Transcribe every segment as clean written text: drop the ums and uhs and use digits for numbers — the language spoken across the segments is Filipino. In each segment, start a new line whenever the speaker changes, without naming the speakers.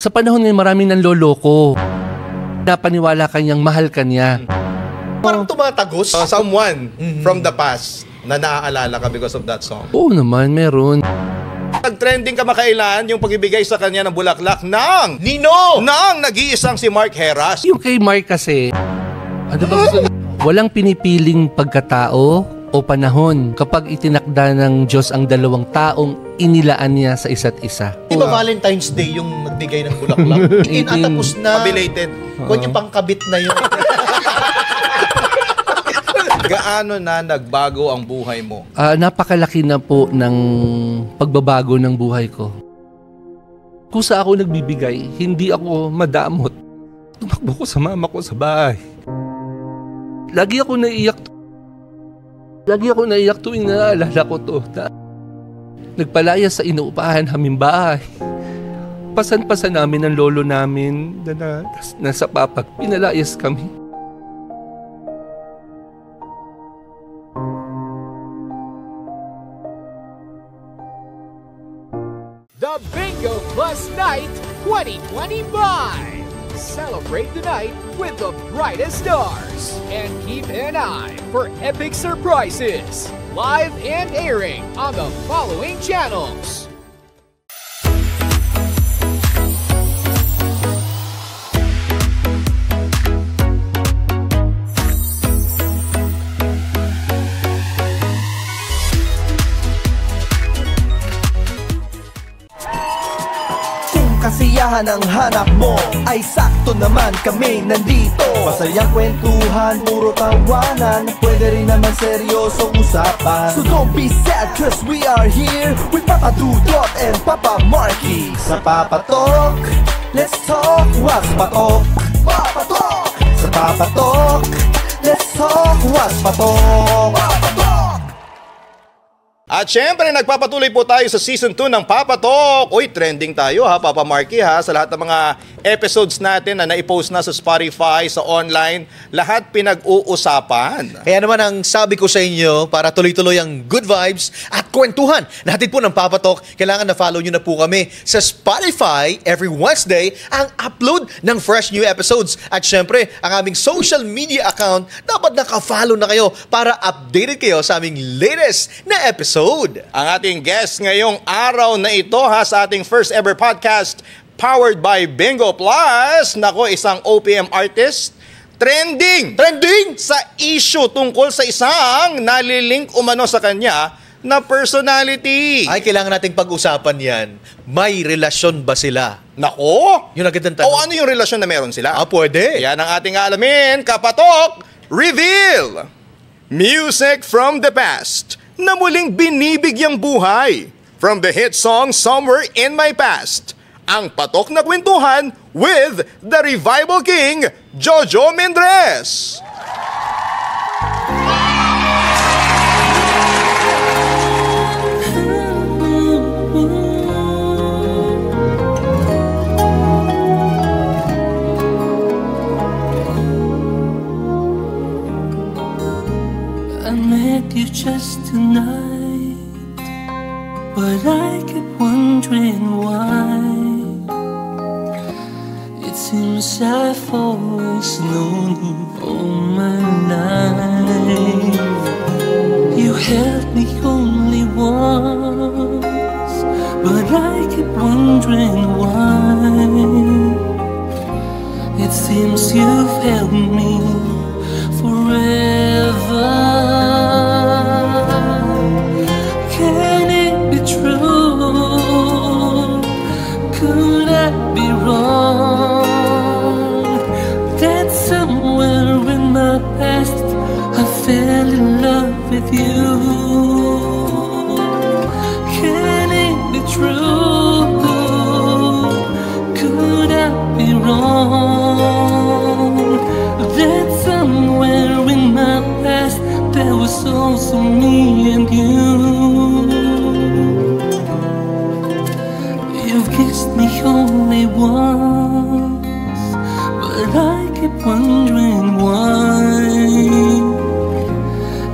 Sa panahon ngayon, maraming nanloloko. Napaniwala kanyang mahal kanya.
Parang tumatagos someone from the past na naaalala ka because of that song.
Oo naman, meron.
Nag-trending kamakailan yung pagbibigay sa kanya ng bulaklak ng Nino! Ng nag-iisang si Mark Heras.
Yung kay Mark kasi, ano ba gusto niya? Walang pinipiling pagkatao o panahon kapag itinakda ng Diyos ang dalawang taong inilaan niya sa isa't isa.
Di ba Valentine's Day yung nagbigay ng bulaklak? Inatapos na.
Belated.
Kung yung pangkabit na yun.
Gaano na nagbago ang buhay mo?
Napakalaki na po ng pagbabago ng buhay ko. Kusa ako nagbibigay, hindi ako madamot. Tumakbo ko sa mama ko sa bahay. Lagi ako naiyak tuwing naalala ko to. Nagpalaya sa inuupahan naming bahay. Pasan-pasan namin ang lolo namin na nasa papag. Pinalayas kami.
The Bingo Plus Night 2025! Celebrate the night with the brightest stars and keep an eye for epic surprises, live and airing on the following channels.
Kasiyahan ang hanap mo ay sakto naman kami nandito. Masayang kwentuhan, puro tawanan, pwede rin naman seryosong usapan. So don't be sad cause we are here with Papa Dudot and Papa Marky. Sa Papa Talk, let's talk, what's patok? Papa Talk! Sa Papa Talk, let's talk, what's patok? Papa Talk!
At syempre, nagpapatuloy po tayo sa Season 2 ng Papa Talk. Uy, trending tayo ha, Papa Marky ha. Sa lahat ng mga episodes natin na naipost na sa Spotify, sa online, lahat pinag-uusapan.
Kaya naman ang sabi ko sa inyo, para tuloy-tuloy ang good vibes at kwentuhan natin po ng Papa Talk, kailangan na follow nyo na po kami sa Spotify every Wednesday ang upload ng fresh new episodes. At syempre, ang aming social media account, dapat naka-follow na kayo para updated kayo sa aming latest na episode.
Ang ating guest ngayong araw na ito ha, sa ating first ever podcast powered by Bingo Plus. Nako, isang OPM artist. Trending sa issue tungkol sa isang nalilink umano sa kanya na personality.
Ay, kailangan nating pag-usapan yan. May relasyon ba sila?
Nako!
Yung agad ng tanong.
O ano yung relasyon na meron sila?
Pwede.
Yan ang ating alamin. Kapatok, reveal! Music from the past na muling binibigyang buhay. From the hit song Somewhere in My Past, ang patok na kwentuhan with the Revival King, Jojo Mendrez.
I met you just tonight, but I kept wondering why. It seems I've always known you all my life. You held me only once, but I kept wondering why. It seems you've held me forever. Can it be true? Could I be wrong? That somewhere in my past I fell in love with you. Can it be true? Could I be wrong? That somewhere in my past there was also me and you. You've kissed me only once, but I keep wondering why.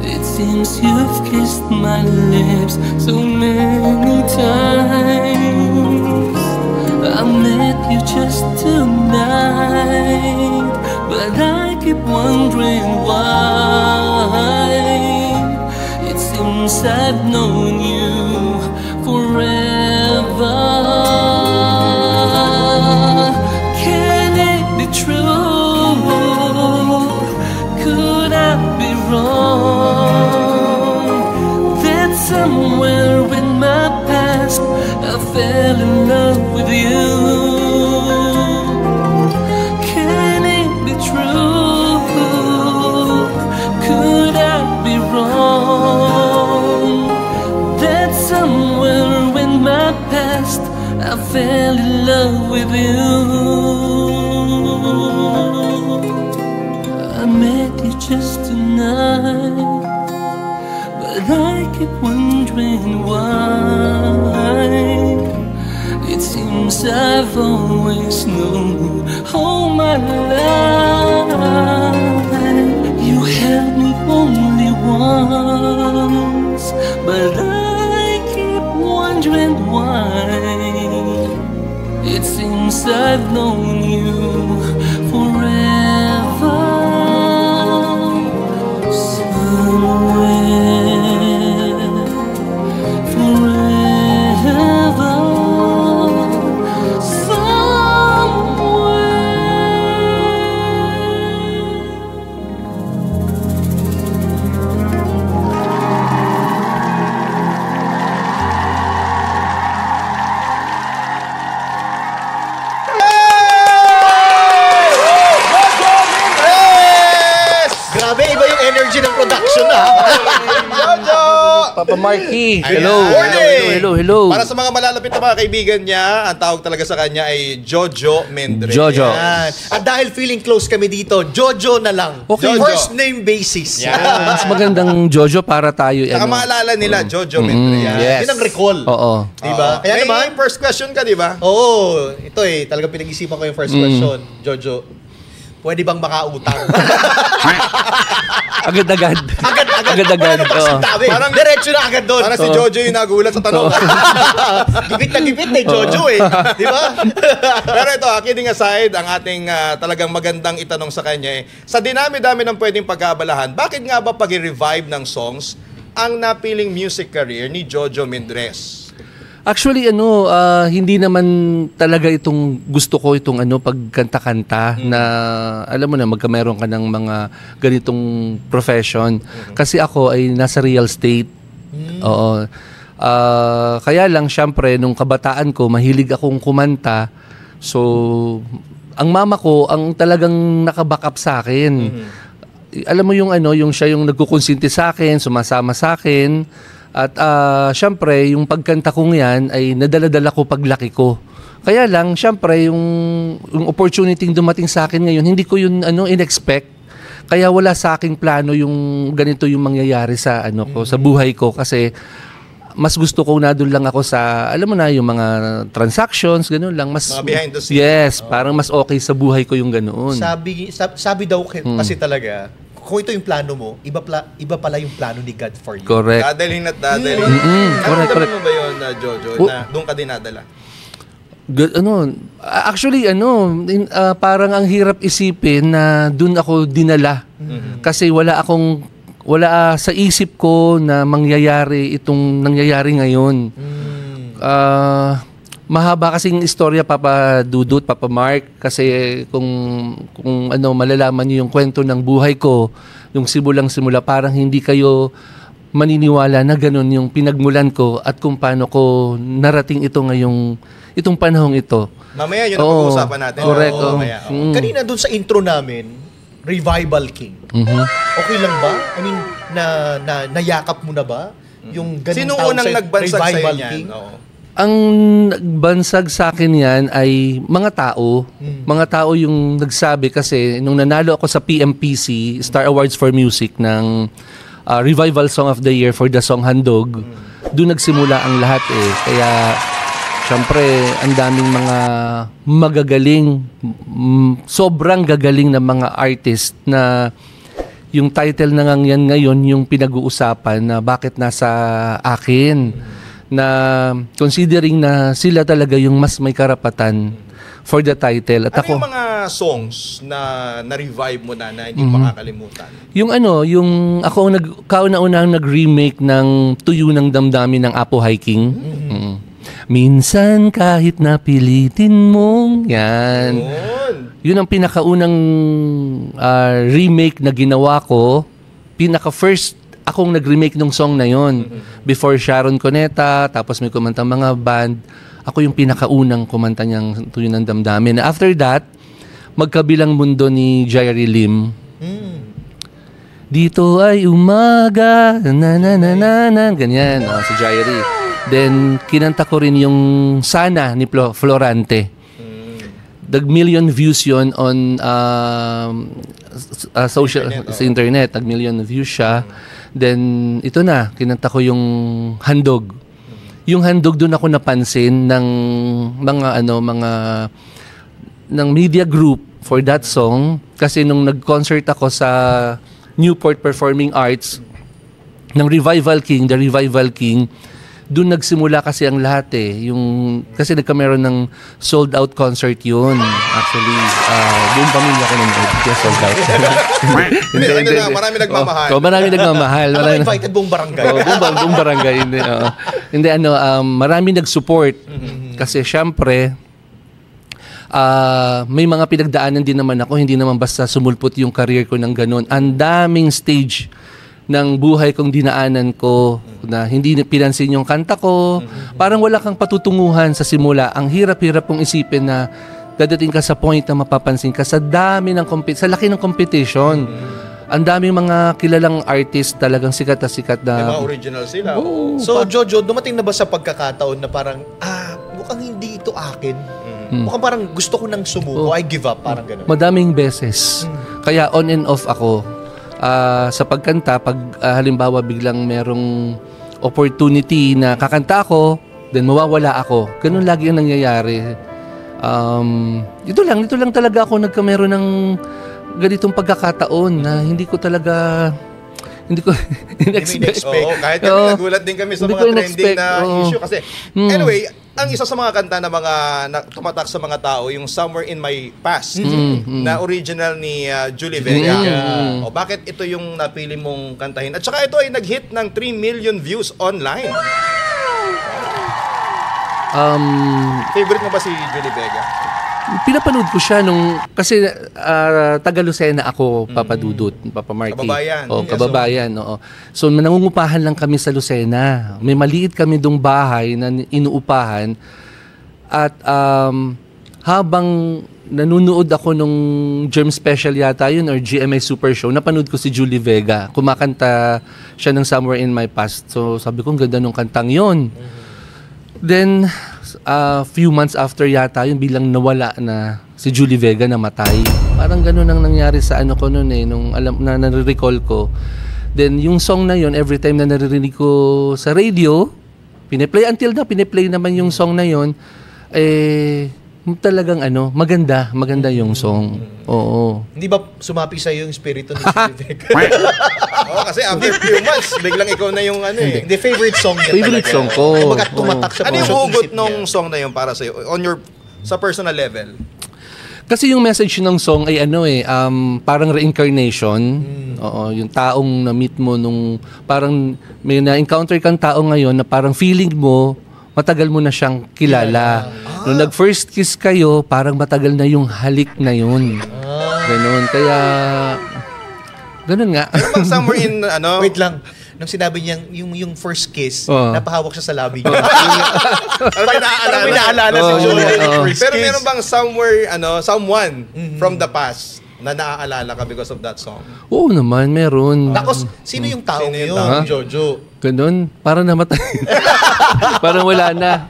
It seems you've kissed my lips so many times. I met you just tonight, but I keep wondering why. It seems I've known you forever. Can it be true? Could I be wrong? That somewhere in my past I fell in love with you. Can it be true? Could I be wrong? That somewhere in my past I fell in love with you. I met you just tonight, but I keep wondering why. It seems I've always known you all my life. You held me only once, but I keep wondering why. It seems I've known you forever. Somewhere, forever,
Grabe, iba yung energy ng production na.
Jojo!
Papa Marky.
Ayan.
Hello.
Morning!
Hello.
Para sa mga malalapit na mga kaibigan niya, ang tawag talaga sa kanya ay Jojo Mendres.
Jojo.
Yan. At dahil feeling close kami dito, Jojo na lang.
Okay.
Jojo.
First name basis.
Yan.
Mas magandang Jojo para tayo.
Saka maalala nila, Jojo Mendres.
Yan.
Yes.
Yun ang recall.
Oo.
Diba?
Oo.
Kaya
May
naman,
first question ka, di ba?
oo, ito talagang pinag-isipan ko yung first question. Jojo, pwede bang makautang?
Agad-agad.
Agad-agad.
Oo.
Parang diretso na agad doon.
Para si Jojo yung nagulat sa tanong.
Gipit na gipit na Jojo eh. Di ba?
Pero ito, kidding aside, ang ating talagang magandang itanong sa kanya sa dinami-dami ng pwedeng pag-aabalahan, bakit nga ba pag-revive ng songs ang napiling music career ni Jojo Mendres?
Actually, hindi naman talaga itong gusto ko itong pagkanta-kanta na alam mo na meron ka ng mga ganitong profession. Kasi ako ay nasa real estate. Oo. Kaya lang, syempre, nung kabataan ko, mahilig akong kumanta. So, ang mama ko, ang talagang nakaback up sa akin. Alam mo yung siya yung nagkukonsinti sa akin, sumasama sa akin. At syempre, yung pagkanta kong yan ay nadala-dala ko paglaki ko. Kaya lang, syempre, yung opportunity dumating sa akin ngayon, hindi ko yun in-expect. Kaya wala sa aking plano yung ganito yung mangyayari sa ko, sa buhay ko kasi mas gusto ko na doon lang ako sa, alam mo na, yung mga transactions, gano'n lang. Mas,
Mga behind the scenes.
Yes, parang mas okay sa buhay ko yung ganoon.
Sabi daw kasi talaga, kung ito yung plano mo, iba pala yung plano ni God for you.
Correct.
Dadalhin at dadalhin.
Correct.
Naramdaman mo ba yun, Jojo, na doon ka dinadala?
Actually, parang ang hirap isipin na doon ako dinala. Kasi wala sa isip ko na mangyayari itong nangyayari ngayon. Mahaba kasing istorya, Papa Dudut, Papa Mark, kasi kung malalaman niyo yung kwento ng buhay ko, yung simulang-simula, parang hindi kayo maniniwala na ganun yung pinagmulan ko at kung paano ko narating itong panahong ito.
Mamaya yun ang pag-uusapan natin.
Correct.
Kanina dun sa intro namin, Revival King. Okay lang ba? I mean, nayakap mo na ba? Yung ganung
Sino
tawag
unang
sa'yo,
nagbansag sa
Revival
inyo?
King?
Ang nagbansag sa akin yan ay mga tao. Mga tao yung nagsabi kasi nung nanalo ako sa PMPC, Star Awards for Music, ng Revival Song of the Year for the song Handog, doon nagsimula ang lahat eh. Kaya syempre, ang daming mga magagaling, sobrang gagaling na mga artist na yung title na yan ngayon yung pinag-uusapan na bakit nasa akin. Na considering na sila talaga yung mas may karapatan for the title. At
Ano
ako,
yung mga songs na na-revive mo na hindi makakalimutan?
yung ako ang kauna-unang nag-remake ng Tuyo ng Damdamin ng Apo Hiking. Minsan kahit napilitin mong yan. Yun ang pinakaunang remake na ginawa ko. Pinaka-first akong nag-remake ng song na yon. Before Sharon Cuneta, tapos may kumanta mga band. Ako yung pinakaunang kumanta niyang Tuyo ng Damdamin. After that, Magkabilang Mundo ni Jerry Lim. Dito ay umaga, ganyan, si Jerry. Then, kinanta ko rin yung Sana ni Florante. Nag-million views yon on social, sa internet. Nag-million views siya. Then, ito na, kinanta ko yung Handog. Yung Handog, doon ako napansin ng ng media group for that song. Kasi nung nag-concert ako sa Newport Performing Arts ng Revival King, The Revival King, doon nagsimula kasi ang lahat eh. Kasi nagkameron ng sold out concert yun. Actually, buong pamilya ko nanood. Kaya sold out.
Hindi. Marami nagmamahal.
Marami nagmamahal.
Invited buong barangay.
Buong barangay. Hindi, marami nag-support. Kasi syempre, may mga pinagdaanan din naman ako. Hindi naman basta sumulpot yung career ko ng ganun. Ang daming stage ng buhay kong dinaanan ko na hindi pinansin yung kanta ko. Parang wala kang patutunguhan sa simula. Ang hirap-hirap pong isipin na dadating ka sa point na mapapansin ka sa dami ng sa laki ng competition. Ang daming mga kilalang artist talagang sikat na sikat na...
Mga original sila.
So, Jojo, dumating na ba sa pagkakataon na parang, mukhang hindi ito akin? Mukhang parang gusto ko nang sumuko, I give up, parang gano'n.
Madaming beses. Kaya on and off ako. Sa pagkanta, pag halimbawa biglang merong opportunity na kakanta ako, then mawawala ako. Ganun lagi ang nangyayari. Ito lang talaga ako nagkameron ng ganitong pagkakataon na hindi ko in-expect.
Kahit kami nagulat din kami sa mga trending na issue. Kasi anyway, ang isa sa mga kanta na tumatak sa mga tao, yung Somewhere in My Past, na original ni Julie Vega. Bakit ito yung napili mong kantahin? At saka ito ay nag-hit ng 3 million views online. Favorite mo ba si Julie Vega?
Pinapanood ko siya kasi taga Lucena ako, Papa Dudut, Papa Marky.
Kababayan.
Kababayan, oo. So nangungupahan lang kami sa Lucena. May maliit kami dong bahay na inuupahan. At habang nanunood ako nung Germ Special yata yun or GMA Super Show, napanood ko si Julie Vega. Kumakanta siya ng Somewhere in My Past. So sabi ko, ang ganda nung kantang yun. Then, few months after yata, yun bilang nawala na si Julie Vega, namatay. Parang ganun ang nangyari sa ano ko noon eh, nung nare-recall ko. Then, yung song na yun, every time na naririnig ko sa radio, piniplay naman yung song na yun, talagang maganda yung song. Oo.
Hindi ba sumapi sa yung spirito ni Julie Vega?
Kasi after few months, biglang ikaw na yung
The favorite song niya
favorite
talaga.
song ko.
Kumbaga tumatak sa
ano yung
isip
hugot
niya.
nung song na yun para sa'yo? Sa personal level?
Kasi yung message ng song ay parang reincarnation. Oo, yung taong na-meet mo parang may na-encounter kang tao ngayon na parang feeling mo, matagal mo na siyang kilala. Nung nag-first kiss kayo, parang matagal na yung halik na yun. Ganun. Kaya, ganun nga.
Pag somewhere in,
Wait lang. Nung sinabi niyang yung first kiss, napahawak siya sa labi niya.
may naaalala si Julie. Pero meron bang someone from the past na naaalala ka because of that song?
Oo naman, meron.
Tapos, sino yung taong yun, Jojo?
Ganun. Parang namatay. Parang wala na.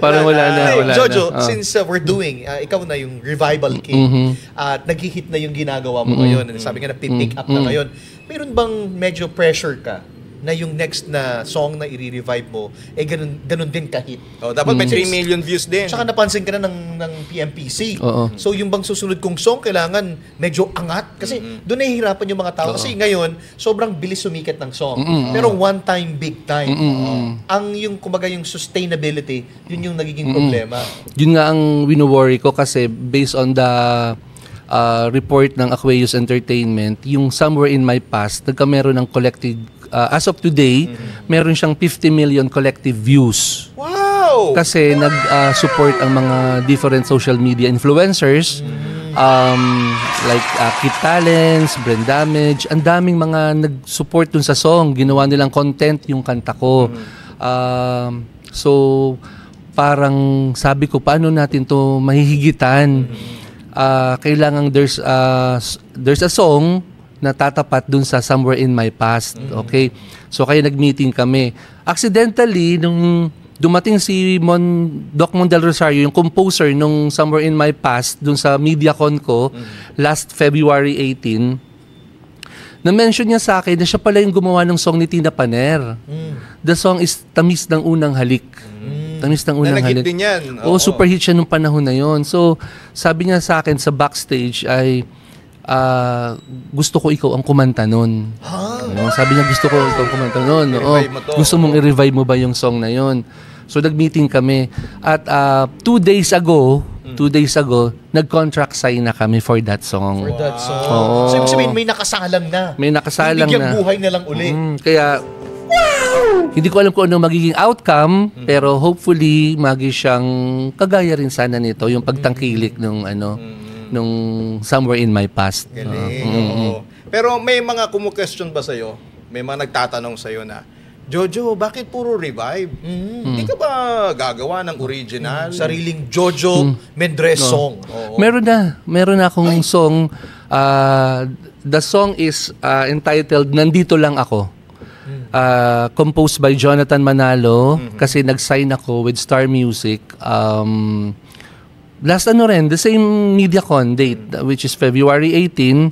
Jojo, since we're doing, ikaw na yung Revival King, at nag-hit na yung ginagawa mo ngayon, sabi nga na pick up na ngayon, meron bang medyo pressure ka na yung next na song na i-revive mo, ganun din kahit.
Dapat may 3 million views din.
Tsaka napansin ka na ng PMPC.
Oo.
So yung bang susunod kong song, kailangan medyo angat. Kasi doon nahihirapan yung mga tao. Kasi ngayon, sobrang bilis sumikat ng song. Pero one time, big time. Ang yung, kumbaga yung sustainability, yun yung nagiging problema.
Yun nga ang wino-worry ko kasi based on the report ng Aquarius Entertainment, yung Somewhere in My Past, meron ng collective, as of today, meron siyang 50 million collective views.
Wow!
Kasi nag-support ang mga different social media influencers, like Kid Talents, Brand Damage, ang daming mga nag-support dun sa song. Ginawa nilang content yung kanta ko. So, parang sabi ko, paano natin to mahihigitan? Kailangan there's a song na tatapat dun sa Somewhere in My Past. Okay? So, kaya nag-meeting kami. Accidentally, nung dumating si Doc Mon Del Rosario, yung composer nung Somewhere in My Past, dun sa MediaCon ko, last February 18, na-mention niya sa akin na siya pala yung gumawa ng song ni Tina Paner. The song is Tamis ng Unang Halik. Tamis ng Unang Halik.
Din yan.
Oo, super hit siya nung panahon na yon. So, sabi niya sa akin sa backstage ay, gusto ko ikaw ang kumanta nun. Sabi niya, gusto ko ikaw ang kumanta nun. Gusto mong i-revive mo ba yung song na yon? So, nag-meeting kami. At 2 days ago, nag-contract sign na kami for that song.
For that song.
Oo.
So, ibig sabihin, may nakasalang na.
May nakasalang
Bigyan
na.
buhay na lang uli.
Kaya, hindi ko alam kung ano magiging outcome, pero hopefully, siyang kagaya rin sana nito, yung pagtangkilik nung Somewhere in My Past.
Galing. Pero may mga kumu-question ba sa'yo? May mga nagtatanong sa'yo na, Jojo, bakit puro revive? Hindi ka ba gagawa ng original?
Sariling Jojo Mendrez song.
Meron na akong song. The song is entitled Nandito Lang Ako. Composed by Jonathan Manalo kasi nag-sign ako with Star Music. Last the same MediaCon date, which is February 18,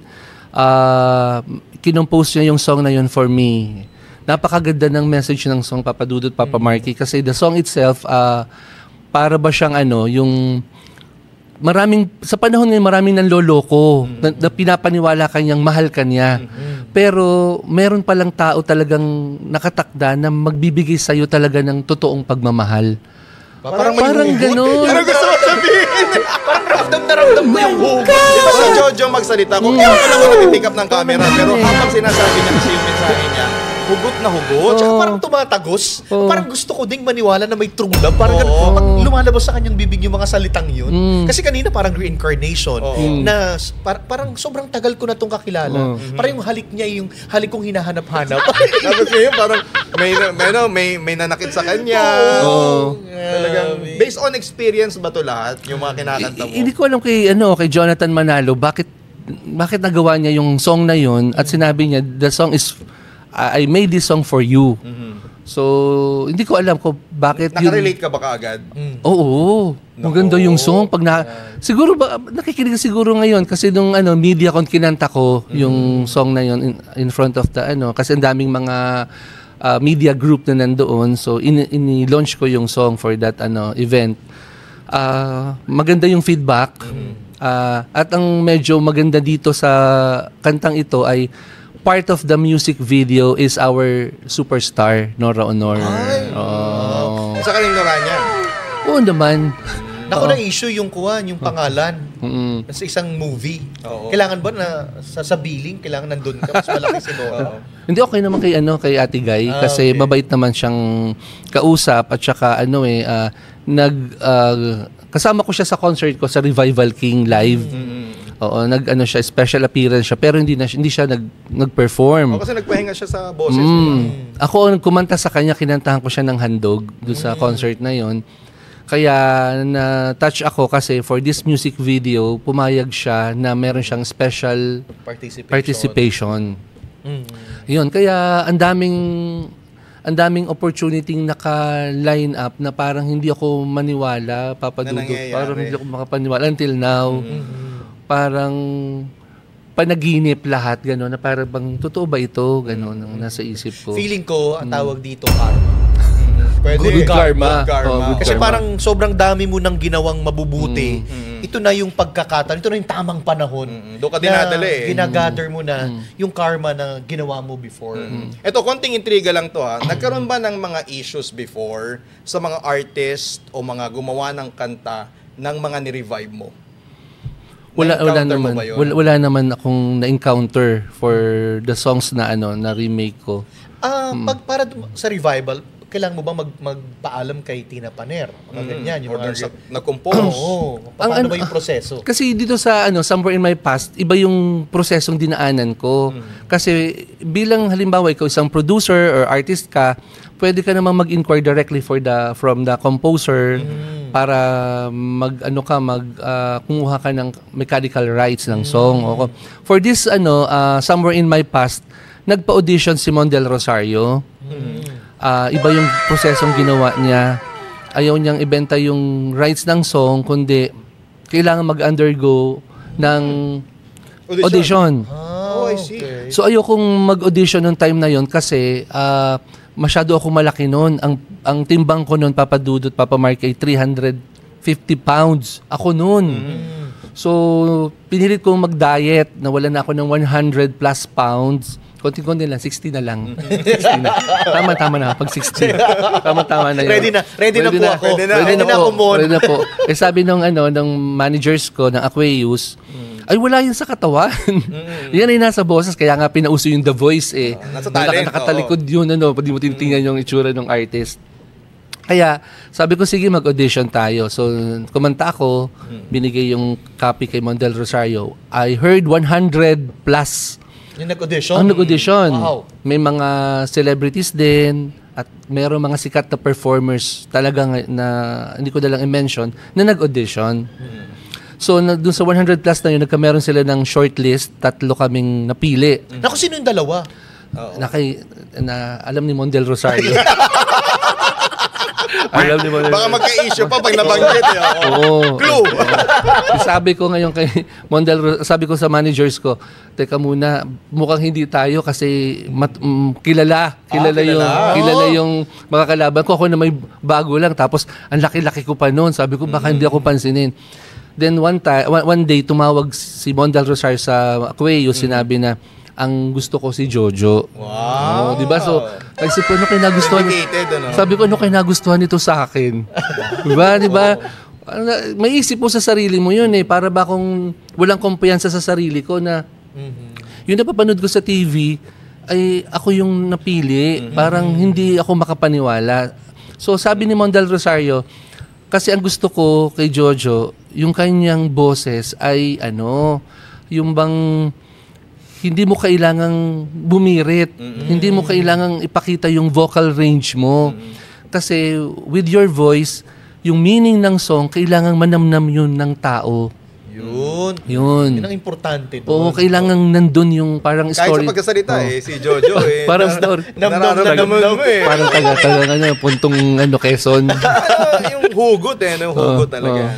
kinompose niya yung song na yun for me. Napakaganda ng message ng song, Papa Dudut, Papa Marky, kasi the song itself, para ba siyang yung sa panahon ngayon, maraming nanloloko, na pinapaniwala kanyang mahal kanya. Pero meron palang tao talagang nakatakda na magbibigay sa'yo talaga ng totoong pagmamahal. Parang gano'n.
Ano gusto mo sabihin?
Parang ramdam na ramdam ko yung hugot.
Di ba si Jojo magsalita? Kung ako lang ako nag-pick up ng camera, pero habang sinasabi niya kasi yung mensahe niya, hugot na hugot.
Tsaka parang tumatagos. Parang gusto ko ding maniwala na may true love. Parang pag lumalabas sa kanyang bibig yung mga salitang yun. Kasi kanina parang reincarnation. Na parang sobrang tagal ko na itong kakilala. Parang yung halik niya, yung halik kong hinahanap-hanap.
Tapos ngayon, parang may nanakit sa kanya. Talagang, based on experience ba to lahat? Yung mga kinakanta mo?
Hindi ko alam kay Jonathan Manalo, bakit nagawa niya yung song na yun at sinabi niya, the song is I made this song for you. So, hindi ko alam kung bakit
Nakarelate ka ba kaagad?
Oo. Maganda yung song. Siguro ba, nakikinig siguro ngayon kasi nung MediaCon kinanta ko yung song na yun in front of the kasi ang daming mga media group na nandoon. So, ini-launch ko yung song for that event. Maganda yung feedback. At ang medyo maganda dito sa kantang ito ay part of the music video is our superstar, Nora Honor.
Sa kalinura niya?
Oo naman.
Naku, na issue yung pangalan sa isang movie. Kailangan ba na sa billing, kailangan nandun ka, mas malaki si Nora?
Hindi, okay naman kay Ate Guy kasi mabait naman siyang kausap at saka kasama ko siya sa concert ko sa Revival King Live. Oo, siya, special appearance siya, pero hindi siya nag-perform.
Kasi nagpahinga siya sa boses. Diba?
Ako, kumanta sa kanya, kinantahan ko siya ng handog doon sa concert na yon. Kaya na-touch ako kasi for this music video, pumayag siya na meron siyang special participation. Yun, kaya ang daming opportunity naka-line up na parang hindi ako maniwala, Papa Dudut. Parang hindi ako makapaniwala until now. Parang panaginip lahat, gano'n, na para bang, totoo ba ito? Gano'n, ang nasa isip ko.
Feeling ko, ang tawag dito, karma.
Pwede.
Good karma.
Good karma.
Oh, good
Kasi
karma.
parang sobrang dami mo nang ginawang mabubuti. Ito na yung pagkakataon, ito na yung tamang panahon.
Doon ka dinadala eh.
Ginagather mo na yung karma na ginawa mo before.
Ito, konting intriga lang to ha. Nagkaroon ba ng mga issues before sa mga artist o mga gumawa ng kanta ng mga ni-revive mo?
Wala
Na-encounter mo
naman.
ba yun?
Wala naman akong na-encounter for the songs na na remake ko.
Para sa revival, kailangan mo ba magpaalam kay Tina Paner? Mga ganyan. Yung
Or
mga
dun sa nag-compose?
Oo. Paano ba yung proseso?
Kasi dito sa Somewhere in My Past, iba yung prosesong dinaanan ko. Kasi bilang halimbawa ikaw isang producer or artist ka, pwede ka namang mag-inquire directly from the composer para kumuha ka ng mechanical rights ng song. For this Somewhere in My Past, nagpa-audition si Mon Del Rosario. Iba yung prosesong ginawa niya. Ayaw niyang ibenta yung rights ng song, kundi kailangan mag-undergo ng audition.
Oh, I see.
Okay.
So ayokong mag-audition noong time na yon kasi masyado ako malaki noon. Ang timbang ko noon, Papa Dudut, Papa Mark, ay 350 pounds. Ako noon. So pinilit kong mag-diet. Nawalan na ako ng 100 plus pounds. Konti-konti lang, 60 na lang. 60 na. Tama na, pag 60. Tama na yun.
Ready na po ako.
Ready na
ako, Mon.
Ready na po. Eh sabi nung managers ko ng Aquarius, ay wala yun sa katawan. Yan ay nasa boses, kaya nga pinauso yung The Voice eh.
Nasa talent,
Nakatalikod yun, pwede mo titingnan yung itsura ng artist. Kaya sabi ko, sige, mag-audition tayo. So kumanta ako, binigay yung copy kay Mon Del Rosario. I heard 100 plus
Yung nag-audition?
ang nag-audition.
Wow.
May mga celebrities din at mayroong mga sikat na performers talagang na hindi ko na lang i-mention na nag-audition. So doon sa 100 plus na yun, nagkameron sila ng shortlist, 3 kaming napili.
Naku, sino yung dalawa?
Alam ni Mon Del Rosario. Alam ni Mon Del
Baka magka-issue pa pag nabanggit.
Oo.
Clue.
Sabi ko ngayon kay sabi ko sa managers ko, teka muna, mukhang hindi tayo kasi kilala yung mga kalaban ko. Ako na may bago lang, tapos ang laki-laki ko pa noon. Sabi ko, baka hindi ako pansinin. Then one day, tumawag si Mon Del Rosario sa Aquarius, sinabi na, ang gusto ko si Jojo.
Wow.
Di ba? So, naisip ko, ano kayo nagustuhan? Sabi ko, ano kayo nagustuhan nito sa akin? Di ba? May isip mo sa sarili mo yun eh. Para ba kung walang kumpiyansa sa sarili ko na yung napapanood ko sa TV, ay ako yung napili. Parang hindi ako makapaniwala. So, sabi ni Mon Del Rosario, kasi ang gusto ko kay Jojo, yung kanyang boses ay yung bang hindi mo kailangang bumirit. Hindi mo kailangang ipakita yung vocal range mo. Kasi with your voice, yung meaning ng song, kailangang manamnam yun ng tao.
Yun.
Yun.
Yun ang importante doon.
Oo, kailangan nandun yung parang
Kahit
story.
sa pagkasalita si Jojo
Parang story.
nararamdaman mo eh.
Parang puntong Quezon.
Yung hugot yung hugot talaga.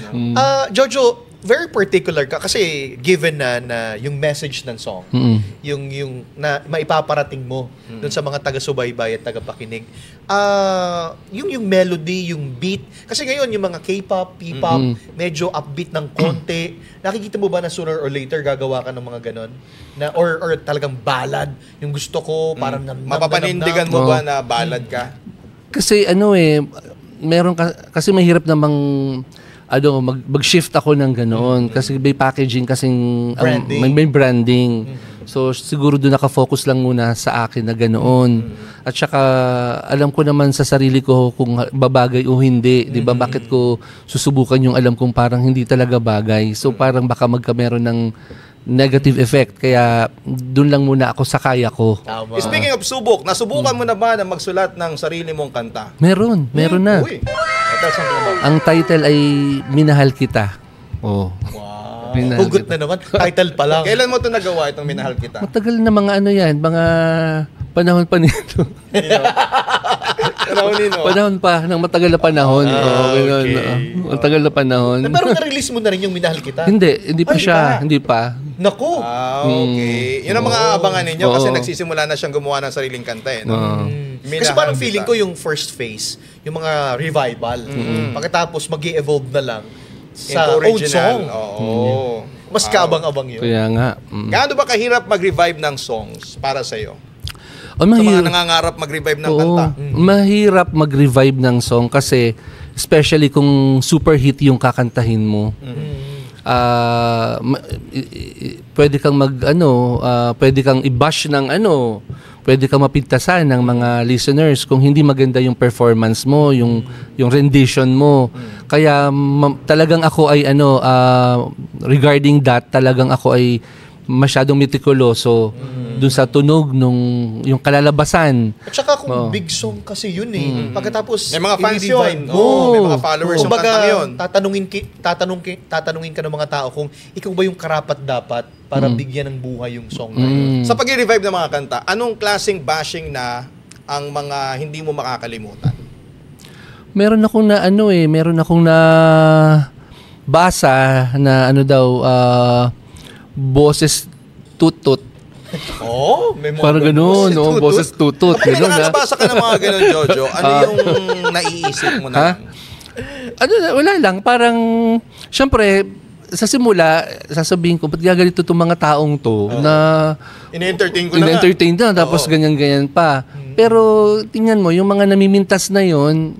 Jojo, very particular ka kasi given na yung message ng song, yung na maipaparating mo doon sa mga taga-subaybay at taga-pakinig. Yung melody, yung beat. Kasi ngayon yung mga K-pop, P-pop, medyo upbeat ng konti. Nakikita mo ba na sooner or later gagawa ka ng mga ganon? Na or talagang ballad, yung gusto ko parang
mapapanindigan mo ba na ballad ka?
Kasi meron kasi mahirap namang mag-shift ako ng ganoon kasi may packaging kasing may branding. So siguro doon naka-focus lang muna sa akin na ganoon. At saka alam ko naman sa sarili ko kung babagay o hindi, 'di ba? Bakit ko susubukan yung alam kong parang hindi talaga bagay. So parang baka magkameron ng negative effect. Kaya doon lang muna ako sa kaya ko.
Tama.
Speaking of subok, nasubukan mo na ba na magsulat ng sarili mong kanta?
Meron na.
Uy. Wow.
Ang title ay Minahal Kita. Oh.
Wow.
Minahal
Hugot
kita.
na naman. Title pa lang.
Kailan mo ito nagawa, itong Minahal Kita?
Matagal na mga mga panahon pa nito. Panahon pa, ng matagal na panahon.
Okay.
Matagal na panahon.
Pero na-release mo na rin yung Minahal Kita?
Hindi pa siya. Hindi pa.
Naku!
Okay. Yun ang mga abangan ninyo kasi
Oo.
nagsisimula na siyang gumawa ng sariling kanta eh. No?
Kasi parang feeling ko yung first phase, yung mga revival. Pagkatapos mag-evolve na lang sa own song.
Oo.
Mas kaabang-abang yun.
Kaya nga.
Gaano ba kahirap mag-revive ng songs para sa'yo?
Oh,
Sa mga nangangarap mag-revive ng kanta.
Mahirap mag-revive ng song kasi especially kung super hit yung kakantahin mo. Pwede kang pwede kang i-bash ng pwede kang mapintasan ng mga listeners kung hindi maganda yung performance mo, yung rendition mo. Kaya talagang ako ay regarding that, talagang ako ay masyadong meticuloso dun sa tunog yung kalalabasan.
At saka kung big song kasi yun pagkatapos
May mga fans
i-revive
yun.
mo.
May mga followers yung
Kumbaga,
kantang yun.
tatanungin ka ng mga tao kung ikaw ba yung karapat-dapat para bigyan ng buhay yung song na yun.
Sa pag-revive ng mga kanta, anong klaseng bashing na ang mga hindi mo makakalimutan?
Meron akong na basa na boses tutut.
May mga
Parang gano'n, boses tutut.
Kapag
Gano'n,
nakakabasa ka ng mga gano'n, Jojo, ano yung naiisip mo na?
Wala lang. Parang, syempre, sa simula, sasabihin ko, ba't gagalito itong mga taong to na
Ina-entertain ko na nga.
ina-entertain na, tapos ganyan-ganyan pa. Pero, tingnan mo, yung mga namimintas na yun,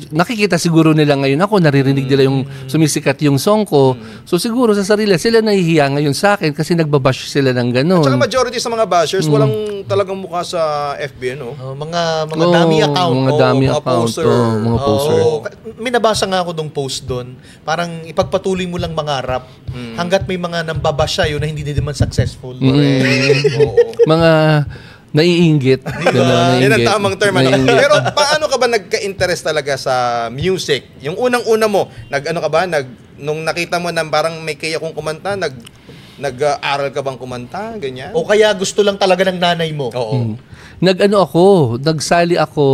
nakikita siguro nila ngayon ako, naririnig nila yung sumisikat yung song ko. So siguro sa sarili, sila nahihiya ngayon sa akin kasi nagbabash sila ng gano'n.
At saka majority sa mga bashers, walang talagang mukha sa FB, no?
Mga dummy account.
Mga dummy
mga
account.
poster.
Mga poster.
May nabasa nga ako dong post doon. Parang ipagpatuloy mo lang mangarap hanggat may mga nambabasya yun na hindi din naman successful.
Mga naiinggit.
Yan ang tamang term. Pero paano ka ba nagka-interest talaga sa music? Yung unang-una mo, nung nakita mo na parang may kaya kong kumanta, nag-aaral ka bang kumanta? Ganyan?
O kaya gusto lang talaga ng nanay mo?
Oo.
Nagsali ako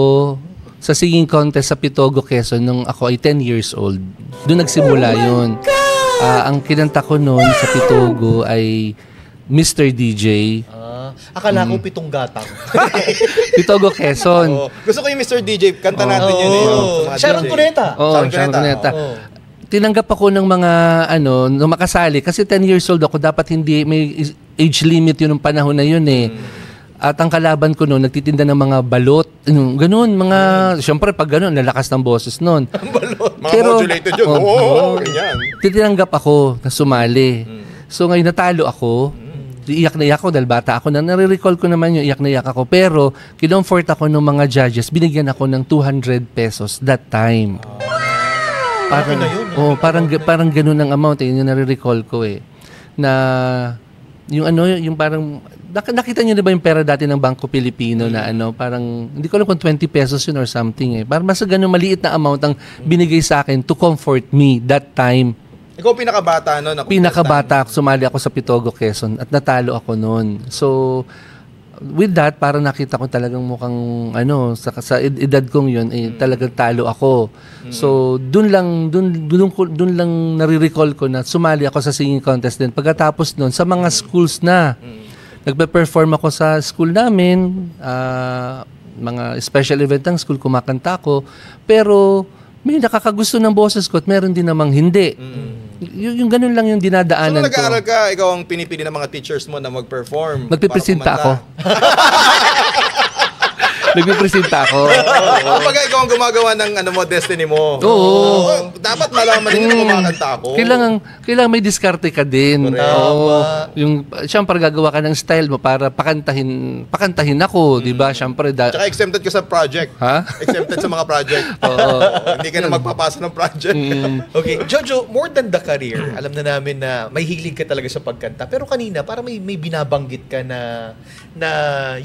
sa singing contest sa Pitogo, Quezon nung ako ay 10 years old. Doon nagsimula yun. Ang kinanta ko noon sa Pitogo ay Mr. DJ.
Akala ko pitong gatang.
Pitogo, Quezon.
Gusto ko yung Mr. DJ, kanta natin yun eh.
Sharon Cuneta.
Sharon Cuneta.
Tinanggap ako ng mga nung makasali kasi 10 years old ako, dapat hindi may age limit yun ng panahon na yun eh. At ang kalaban ko noon, nagtitinda ng mga balot. Ganun, siyempre pag ganun, lalakas ng boses noon.
Balot. Mga modulated yun. Ganyan.
Tinanggap ako na sumali. So ngayon natalo ako. Iyak na iyak ako dahil bata ako. Nare-recall ko naman yung iyak na iyak ako. Pero kinomfort ako ng mga judges. Binigyan ako ng 200 pesos that time. Parang ganun ang amount. Yun yung nare-recall ko eh. Na yung parang nakita niyo na ba yung pera dati ng Bangko Pilipino na parang hindi ko alam kung 20 pesos yun or something eh. Parang basta ganun maliit na amount ang binigay sa akin to comfort me that time.
Ikaw pinakabata no?
Pinakabata, sumali ako sa Pitogo, Quezon at natalo ako noon. So, with that, parang nakita ko talagang mukhang sa edad kong yun, talagang talo ako. So, dun lang nare-recall ko na sumali ako sa singing contest din. Pagkatapos noon, sa mga schools na, nagpe-perform ako sa school namin, mga special event ng school, kumakanta ako, pero may nakakagusto ng boses ko at meron din namang hindi. Yung ganun lang yung dinadaanan ko.
So, nag-aaral ka, ikaw ang pinipili ng mga teachers mo na mag-perform.
Nagpipresenta ako. Nagpipresenta ako.
Kapag ikaw ang gumagawa ng destiny mo.
Oo.
Dapat malaman din na kumakanta ako.
Kailangan may diskarte ka din. Oo. Siyempre gagawa ka ng style mo para pakantahin ako, di ba? Siyempre.
Tsaka exempted ka sa project.
Ha?
Exempted sa mga project.
Oo.
Hindi ka na magpapasa ng project.
Okay, Jojo, more than the career, alam na namin na may hilig ka talaga sa pagkanta. Pero kanina, parang may binabanggit ka na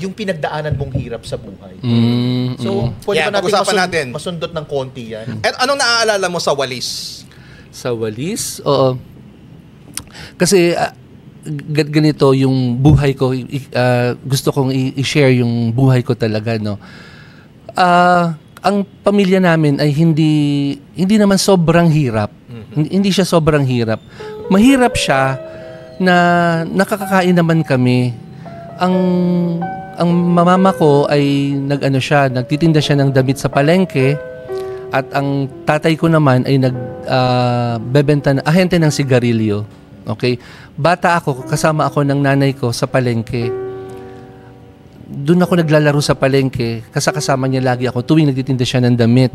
yung pinagdaanan mong hirap sa buhay. So, pwede ba natin masundot ng konti yan?
At anong naaalala mo sa walis?
Sa walis? Oo. Kasi ganito yung buhay ko. Gusto kong i-share yung buhay ko talaga, no? Ang pamilya namin ay hindi naman sobrang hirap. Hindi siya sobrang hirap. Mahirap siya na nakakakain naman kami. Ang mama ko ay nagtitinda siya ng damit sa palengke, at ang tatay ko naman ay nagbebenta ahente ng sigarilyo. Okay? Bata ako, kasama ako ng nanay ko sa palengke. Doon ako naglalaro sa palengke, kasama niya lagi ako tuwing nagtitinda siya ng damit.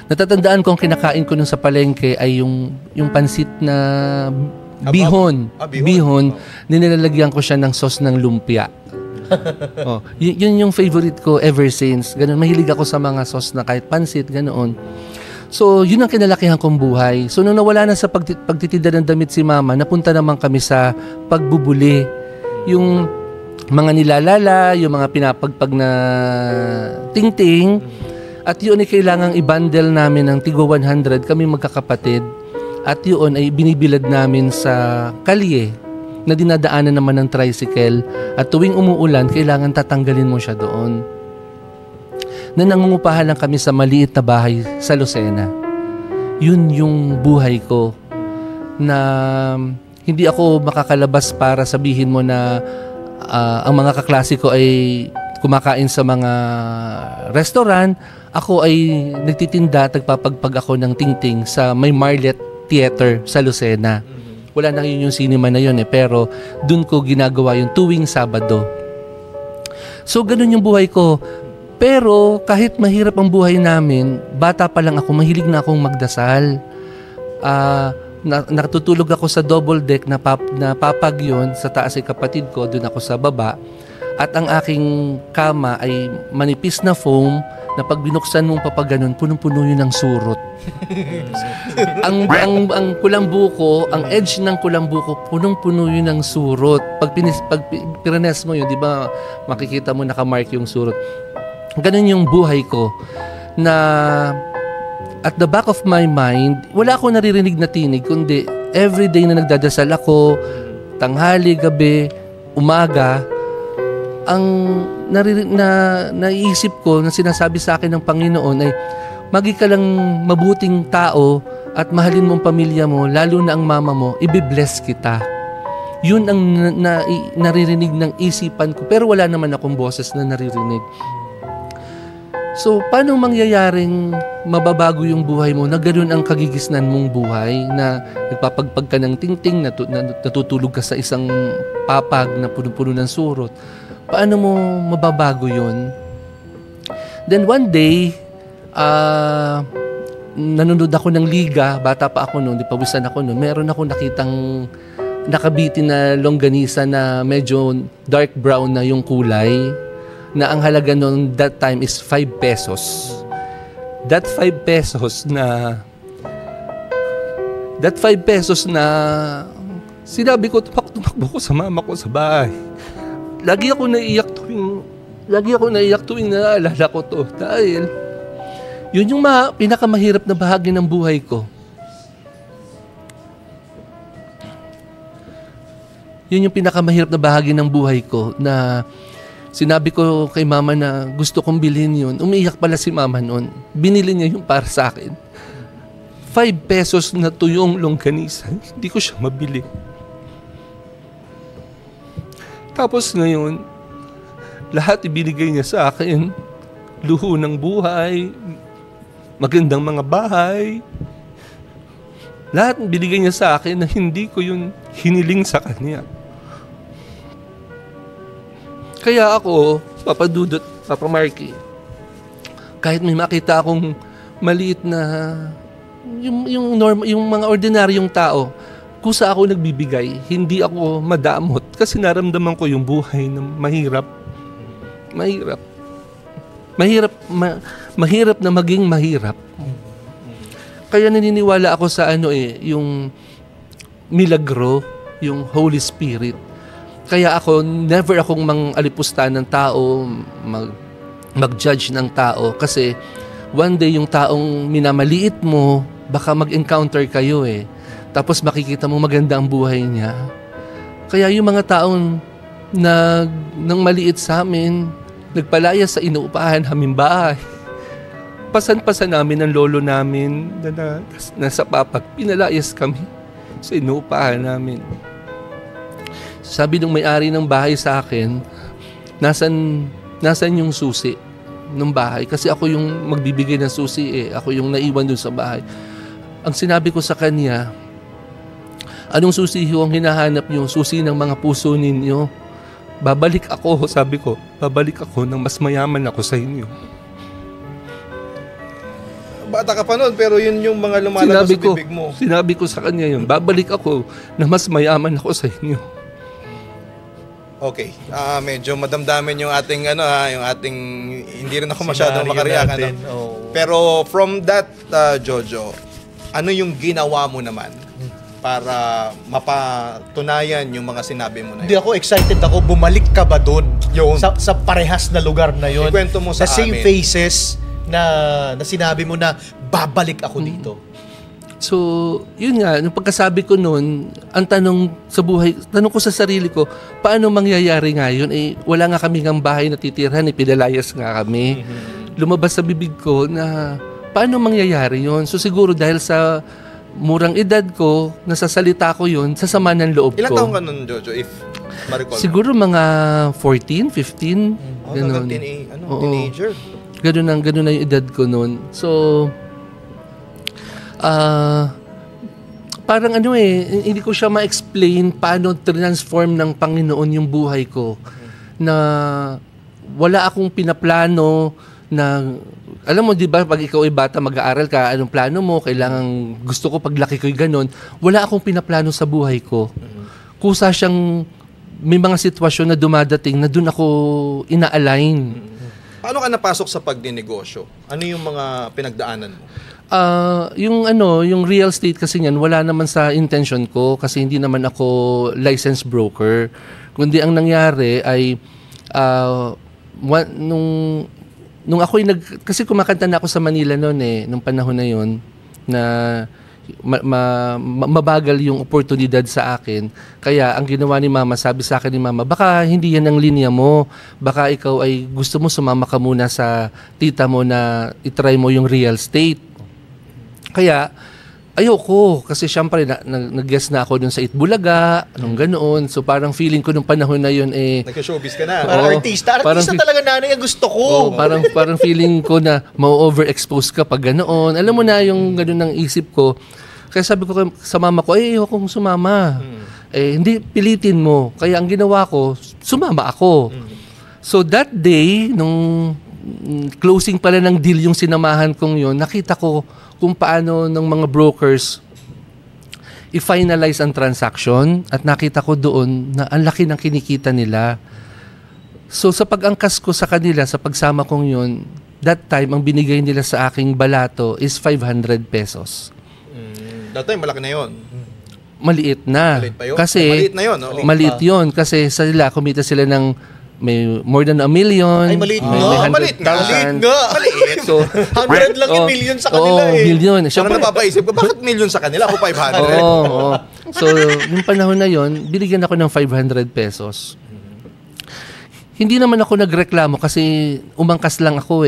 Natatandaan ko ang kinakain ko nung sa palengke ay yung pansit na bihon. Bihon. Nilalagyan ko siya ng sauce ng lumpia. Yun yung favorite ko ever since. Ganun, mahilig ako sa mga sauce na kahit pansit, ganoon. So, yun ang kinalakihan kong buhay. So, nung nawala na sa pagtitinda ng damit si mama, napunta naman kami sa pagbubuli. Yung mga nilalala, yung mga pinapagpag na ting-ting, at yun ay kailangang i-bundle namin ng tigwa 100, kami magkakapatid. At yun ay binibilad namin sa kalye na dinadaanan naman ng tricycle. At tuwing umuulan, kailangan tatanggalin mo siya doon. Na nangungupahan lang kami sa maliit na bahay sa Lucena. Yun yung buhay ko. Na hindi ako makakalabas para sabihin mo na ang mga kaklase ko ay kumakain sa mga restaurant. Ako ay nagtitinda, nagpapagpag ako ng tingting sa may Marlet Theater sa Lucena. Wala na yun yung cinema na yun pero dun ko ginagawa yung tuwing Sabado. So ganun yung buhay ko. Pero kahit mahirap ang buhay namin, bata pa lang ako, mahilig na akong magdasal. Natutulog ako sa double deck na papag yun, sa taas ay kapatid ko, dun ako sa baba. At ang aking kama ay manipis na foam na pag binuksan mong papaganon, punong-puno yun ng surot. ang kulambu ko, ang edge ng kulambu ko, punong-puno yun ng surot. Pag piranes mo yun, di ba, makikita mo nakamark yung surot. Ganun yung buhay ko na at the back of my mind, wala akong naririnig na tinig, kundi everyday na nagdadasal ako, tanghali, gabi, umaga, ang naiisip ko na sinasabi sa akin ng Panginoon ay magi ka lang mabuting tao at mahalin mong pamilya mo, lalo na ang mama mo, ibibless kita. Yun ang naririnig ng isipan ko, pero wala naman akong boses na naririnig. So, paano mangyayaring mababago yung buhay mo na ganoon ang kagigisnan mong buhay, na nagpapagpag ka ng tingting, natutulog ka sa isang papag na puno-puno ng surot? Paano mo mababago yun? Then one day, nanonood ako ng liga, bata pa ako noon, di pawisan ako noon, meron ako nakitang nakabitin na longganisa na medyo dark brown na yung kulay, na ang halaga noon that time is 5 pesos. That 5 pesos na sinabi ko, tumakbo ko sa mama ko sa bahay. Lagi ako naiiyak tuwing naalala ko to, dahil yun yung pinakamahirap na bahagi ng buhay ko. Yun yung pinakamahirap na bahagi ng buhay ko, na sinabi ko kay mama na gusto kong bilhin yun. Umiiyak pala si mama noon. Binili niya yung para sa akin. 5 pesos na tuyong longganisa. Hindi ko siya mabili. Tapos ngayon, lahat ibinigay niya sa akin. Luho ng buhay, magandang mga bahay. Lahat binigay niya sa akin na hindi ko yun hiniling sa kanya. Kaya ako, Papa Dudut, Papa Marky, kahit may makita akong maliit na yung mga ordinaryong tao, kusa ako nagbibigay, hindi ako madamot kasi naramdaman ko yung buhay na mahirap. Mahirap na maging mahirap. Kaya naniniwala ako sa yung milagro, yung Holy Spirit. Kaya ako, never akong mang-alipusta ng tao, mag-judge ng tao. Kasi one day yung taong minamaliit mo, baka mag-encounter kayo Tapos makikita mo maganda ang buhay niya. Kaya yung mga taong nang maliit sa amin, nagpalaya sa inuupahan naming bahay. Pasan-pasan namin ang lolo namin na nasa papag, pinalayas kami sa inuupahan namin. Sabi nung may-ari ng bahay sa akin, nasan yung susi ng bahay? Kasi ako yung magbibigay ng susi Ako yung naiwan dun sa bahay. Ang sinabi ko sa kanya, anong susi ang hinahanap niyo? Susi ng mga puso ninyo. Babalik ako, sabi ko. Babalik ako nang mas mayaman ako sa inyo.
Bata ka pa nun, pero yun yung mga lumalabas sa bibig mo.
Sinabi ko sa kanya yun. Babalik ako na mas mayaman ako sa inyo.
Okay. Medyo madamdamin yung ating yung ating hindi rin ako masyadong makareact Pero from that Jojo, ano yung ginawa mo naman para mapatunayan yung mga sinabi mo na yun?
Hindi ako excited ako, bumalik ka ba doon? Sa parehas na lugar na yun?
Ikwento mo sa
the same
amin.
faces na sinabi mo na babalik ako dito.
So, yun nga, nung pagkasabi ko noon, ang tanong ko sa sarili ko, paano mangyayari nga yun? Wala nga kami ng bahay na titirhan, pinalayas nga kami. Lumabas sa bibig ko na paano mangyayari yun? So siguro dahil sa murang edad ko, nasasalita ko yun, sasama ng loob ko.
Ilang taong ka nun, Jojo, if ma-recall?
Siguro mga 14, 15. Ganun.
Teenager.
Ganun na yung edad ko noon. So, parang hindi ko siya ma-explain paano transform ng Panginoon yung buhay ko. Na wala akong pinaplano na, alam mo, di ba, pag ikaw ay bata, mag-aaral ka, anong plano mo, kailangan, gusto ko paglaki ko'y ganon. Wala akong pinaplano sa buhay ko. Kusa siyang, may mga sitwasyon na dumadating na doon ako ina-align.
Paano ka napasok sa pagdinegosyo? Ano yung mga pinagdaanan mo?
Yung real estate kasi niyan, wala naman sa intention ko kasi hindi naman ako licensed broker. Kundi ang nangyari ay nung ako'y kasi kumakanta na ako sa Manila noon nung panahon na yon na mabagal yung oportunidad sa akin. Kaya ang ginawa ni Mama, sabi sa akin ni Mama, baka hindi yan ang linya mo. Baka ikaw ay gusto mo sumama ka muna sa tita mo na itry mo yung real estate. Kaya ayoko kasi syempre nag-guess na ako dun sa Itbulaga, nung ganoon. So parang feeling ko nung panahon na yun
nagka-showbiz ka na.
Parang artista talaga nanay ang gusto ko.
Parang feeling ko na ma-overexpose ka pag ganoon. Alam mo na yung ganoon ng isip ko. Kaya sabi ko sa mama ko, ayokong sumama. Hindi, pilitin mo. Kaya ang ginawa ko, sumama ako. So that day, nung closing pala ng deal yung sinamahan kong yun, nakita ko kung paano ng mga brokers i-finalize ang transaction at nakita ko doon na ang laki ng kinikita nila. So sa pag-angkas ko sa kanila, sa pagsama kong yun, that time, ang binigay nila sa aking balato is 500 pesos.
That time, malaki na yun.
Maliit na.
Maliit pa yun?
Kasi,
maliit na yun, no?
Maliit yun. Kasi sa sila, kumita sila ng may more than 1 million.
Ay, maliit
may
nga.
100,000.
Maliit nga. Maliit.
So,
100 lang yung million sa kanila
million.
Parang napapaisip ko, bakit million sa kanila? Ako 500.
Oo. So, yung panahon na yon, binigyan ako ng 500 pesos. Hindi naman ako nagreklamo kasi umangkas lang ako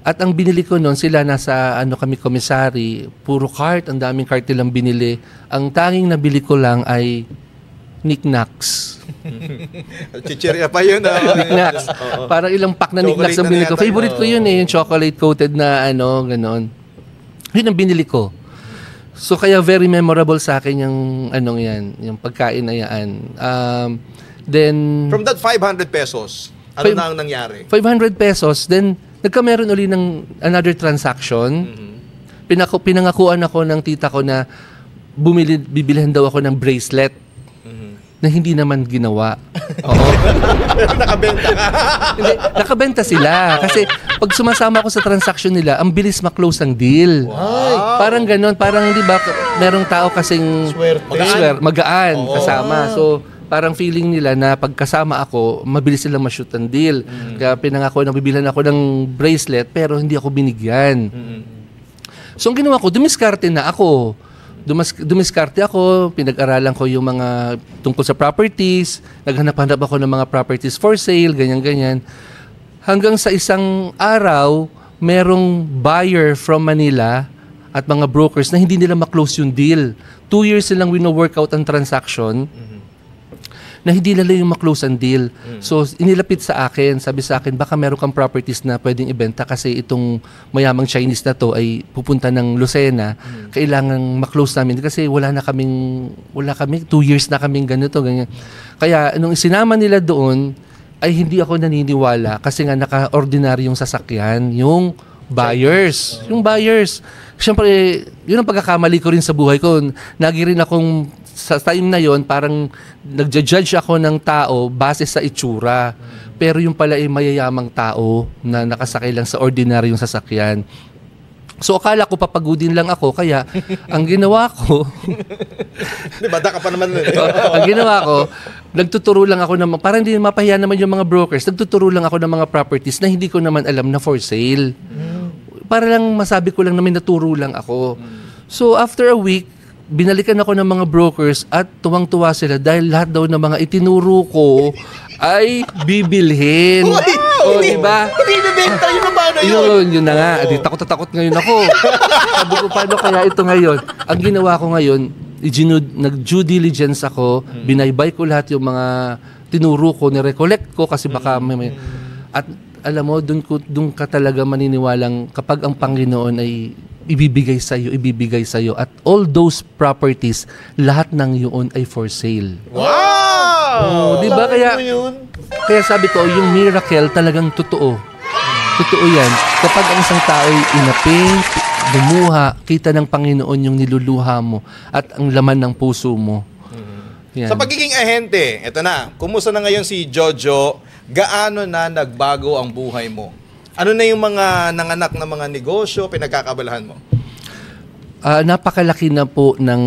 At ang binili ko noon, sila nasa kami komisari, puro cart, ang daming cart nilang binili. Ang tanging nabili ko lang ay knickknacks.
Chichirya pa yun.
Knickknacks. Parang ilang pack na knickknacks ang binili ko. Favorite ko yun yung chocolate coated na ganon. Yun ang binili ko. So kaya very memorable sa akin yung yung pagkain na yan. Then
from that 500 pesos, ano na ang nangyari?
500 pesos, then nagkameron uli ng another transaction. Pinangakuan ako ng tita ko na bibilihan daw ako ng bracelet na hindi naman ginawa. Oo.
Nakabenta ka.
Hindi, nakabenta sila. Kasi pag sumasama ako sa transaction nila, ang bilis ma-close ang deal.
Wow.
Parang ganon. Parang di ba, merong tao kasing magaan kasama. So, parang feeling nila na pagkasama ako, mabilis silang ma-shoot ang deal. Kaya pinangako na bibilhan ako ng bracelet pero hindi ako binigyan. So ang ginawa ko, dumiskarte na ako. Dumiskarte ako, pinag-aralan ko yung mga tungkol sa properties, naghanap-hanap ako ng mga properties for sale, ganyan-ganyan. Hanggang sa isang araw, merong buyer from Manila at mga brokers na hindi nila ma-close yung deal. 2 years silang wino-work out ang transaction. na hindi nila yung ma-close ang deal. So, inilapit sa akin, sabi sa akin, baka meron kang properties na pwedeng ibenta kasi itong mayamang Chinese na to ay pupunta ng Lucena. Kailangan ma-close namin kasi wala kami 2 years na kaming ganito, ganyan. Kaya, nung isinama nila doon, ay hindi ako naniniwala kasi nga naka-ordinary yung sasakyan, yung buyers. Yung buyers. Siyempre, yun ang pagkakamali ko rin sa buhay ko. Lagi rin akong, sa time na yon parang nagja-judge ako ng tao base sa itsura. Pero yung pala ay mayayamang tao na nakasakay lang sa ordinaryong sasakyan. So akala ko papagodin lang ako, kaya ang ginawa ko...
Di ba, ka pa naman.
ang ginawa ko, nagtuturo lang ako ng... Parang hindi mapahiya naman yung mga brokers, nagtuturo lang ako ng mga properties na hindi ko naman alam na for sale. Para lang masabi ko lang na may naturo lang ako. So after a week, binalikan ako ng mga brokers at tuwang-tuwa sila dahil lahat daw ng mga itinuro ko ay bibilhin. O, di ba?
Hindi bibenta, yun ang paano yun?
Yun na nga. Di, takot ngayon ako. Sabi ko, paano kaya ito ngayon? Ang ginawa ko ngayon, nag-due diligence ako, binaybay ko lahat yung mga tinuro ko, ni-recollect ko kasi baka may... At alam mo, doon ka talaga maniniwalang kapag ang Panginoon ay ibibigay sa'yo. At all those properties, lahat ng yun ay for sale.
Wow!
Di ba? Kaya sabi ko, yung miracle talagang totoo. Totoo yan. Kapag ang isang tao ay inaping, lumuha, kita ng Panginoon yung niluluha mo at ang laman ng puso mo. Yan.
Sa pagiging ahente, eto na, kumusta na ngayon si Jojo? Gaano na nagbago ang buhay mo? Ano na yung mga nanganak na mga negosyo, pinagkakabalahan mo?
Napakalaki na po ng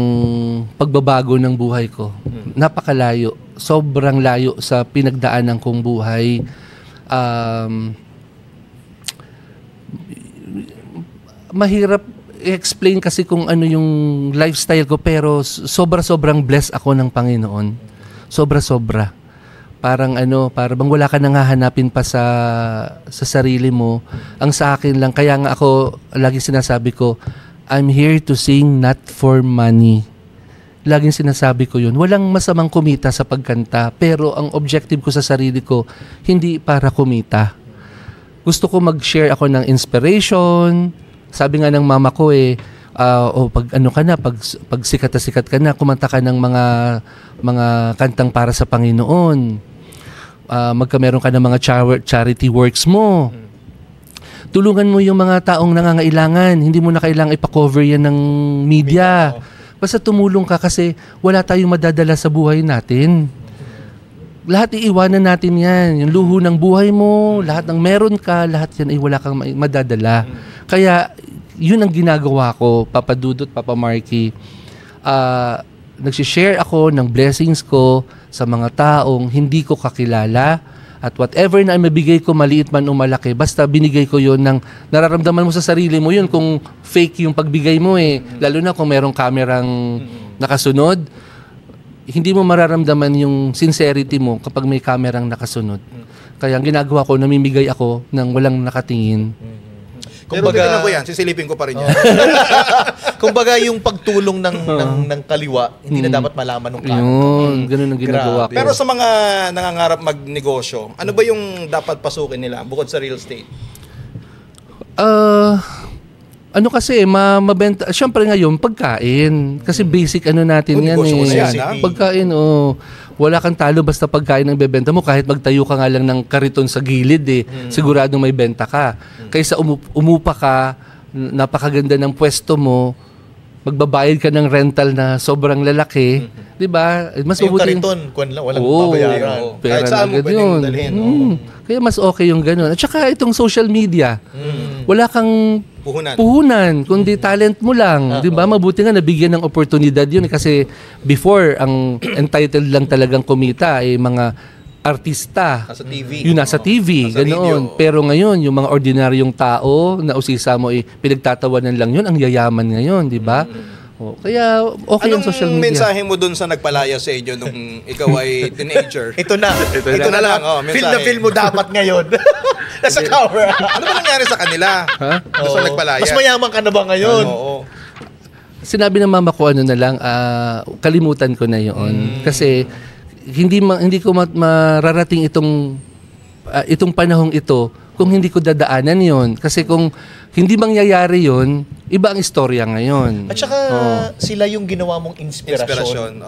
pagbabago ng buhay ko. Napakalayo. Sobrang layo sa pinagdaanan kong buhay. Mahirap i-explain kasi kung ano yung lifestyle ko, pero sobrang blessed ako ng Panginoon. Sobra. Parang bang wala ka nang hahanapin pa sa sarili mo. Ang sa akin lang, kaya nga ako lagi sinasabi ko, I'm here to sing not for money. Laging sinasabi ko yun. Walang masamang kumita sa pagkanta, pero ang objective ko sa sarili ko, hindi para kumita. Gusto ko mag-share ako ng inspiration. Sabi nga ng mama ko pag sikat ka na, kumanta ka ng mga kantang para sa Panginoon. Meron ka ng mga charity works mo. Tulungan mo yung mga taong nangangailangan. Hindi mo na kailangang ipa-cover yan ng media. Basta tumulong ka kasi wala tayong madadala sa buhay natin. Lahat iiwanan natin yan. Yung luho ng buhay mo, lahat ng meron ka, lahat yan ay wala kang madadala. Kaya yun ang ginagawa ko, Papa Dudut, Papa Marky. Nagsishare ako ng blessings ko sa mga taong hindi ko kakilala, at whatever na mabigay ko, maliit man o malaki, basta binigay ko yun ng nararamdaman mo sa sarili mo yun kung fake yung pagbigay mo lalo na kung merong kamerang nakasunod, hindi mo mararamdaman yung sincerity mo kapag may kamerang nakasunod. Kaya ang ginagawa ko, namimigay ako ng walang nakatingin.
Pero titignan ko yan, sisilipin ko pa rin yan.
Kumbaga yung pagtulong ng kaliwa, hindi na dapat malaman ng kanan.
Yun, ganun ang ginagawa ko.
Pero sa mga nangangarap magnegosyo, ano ba yung dapat pasukin nila bukod sa real estate?
Kasi, mabenta. Siyempre ngayon, pagkain. Kasi basic natin yan Pagkain, wala kang talo basta pagkain ang bebenta mo. Kahit magtayo ka nga lang ng kariton sa gilid, siguradong may benta ka. Kaysa umupa ka, napakaganda ng pwesto mo, magbabayad ka ng rental na sobrang lalaki, di ba? Mas mabuti
yung kariton, walang babayaran.
Kahit saan mo pwedeng dalhin.
Kaya mas okay yung ganun. At saka itong social media, wala kang puhunan, kundi talent mo lang. Di ba? Mabuti nga nabigyan ng oportunidad yun. Kasi before, ang entitled lang talagang kumita ay mga artista.
Nasa TV.
Yung nasa TV, ganoon. Pero ngayon, yung mga ordinaryong tao na usisa mo, pinagtatawanan lang yun, ang yayaman ngayon, di ba? Kaya okay yung social media.
Anong mensahe mo dun sa nagpalaya sa inyo nung ikaw ay teenager?
Ito na lang.
Mensahe.
Feel na feel mo dapat ngayon. Nasa camera.
Ano ba nangyari sa kanila? Sa nagpalaya?
Mas mayaman ka na ba ngayon?
Sinabi ng mama ko kalimutan ko na yun. Kasi hindi ko mararating itong panahong ito kung hindi ko dadaanan yon. Kasi kung hindi mangyayari yon, iba ang istorya ngayon.
At saka sila yung ginawa mong inspirasyon.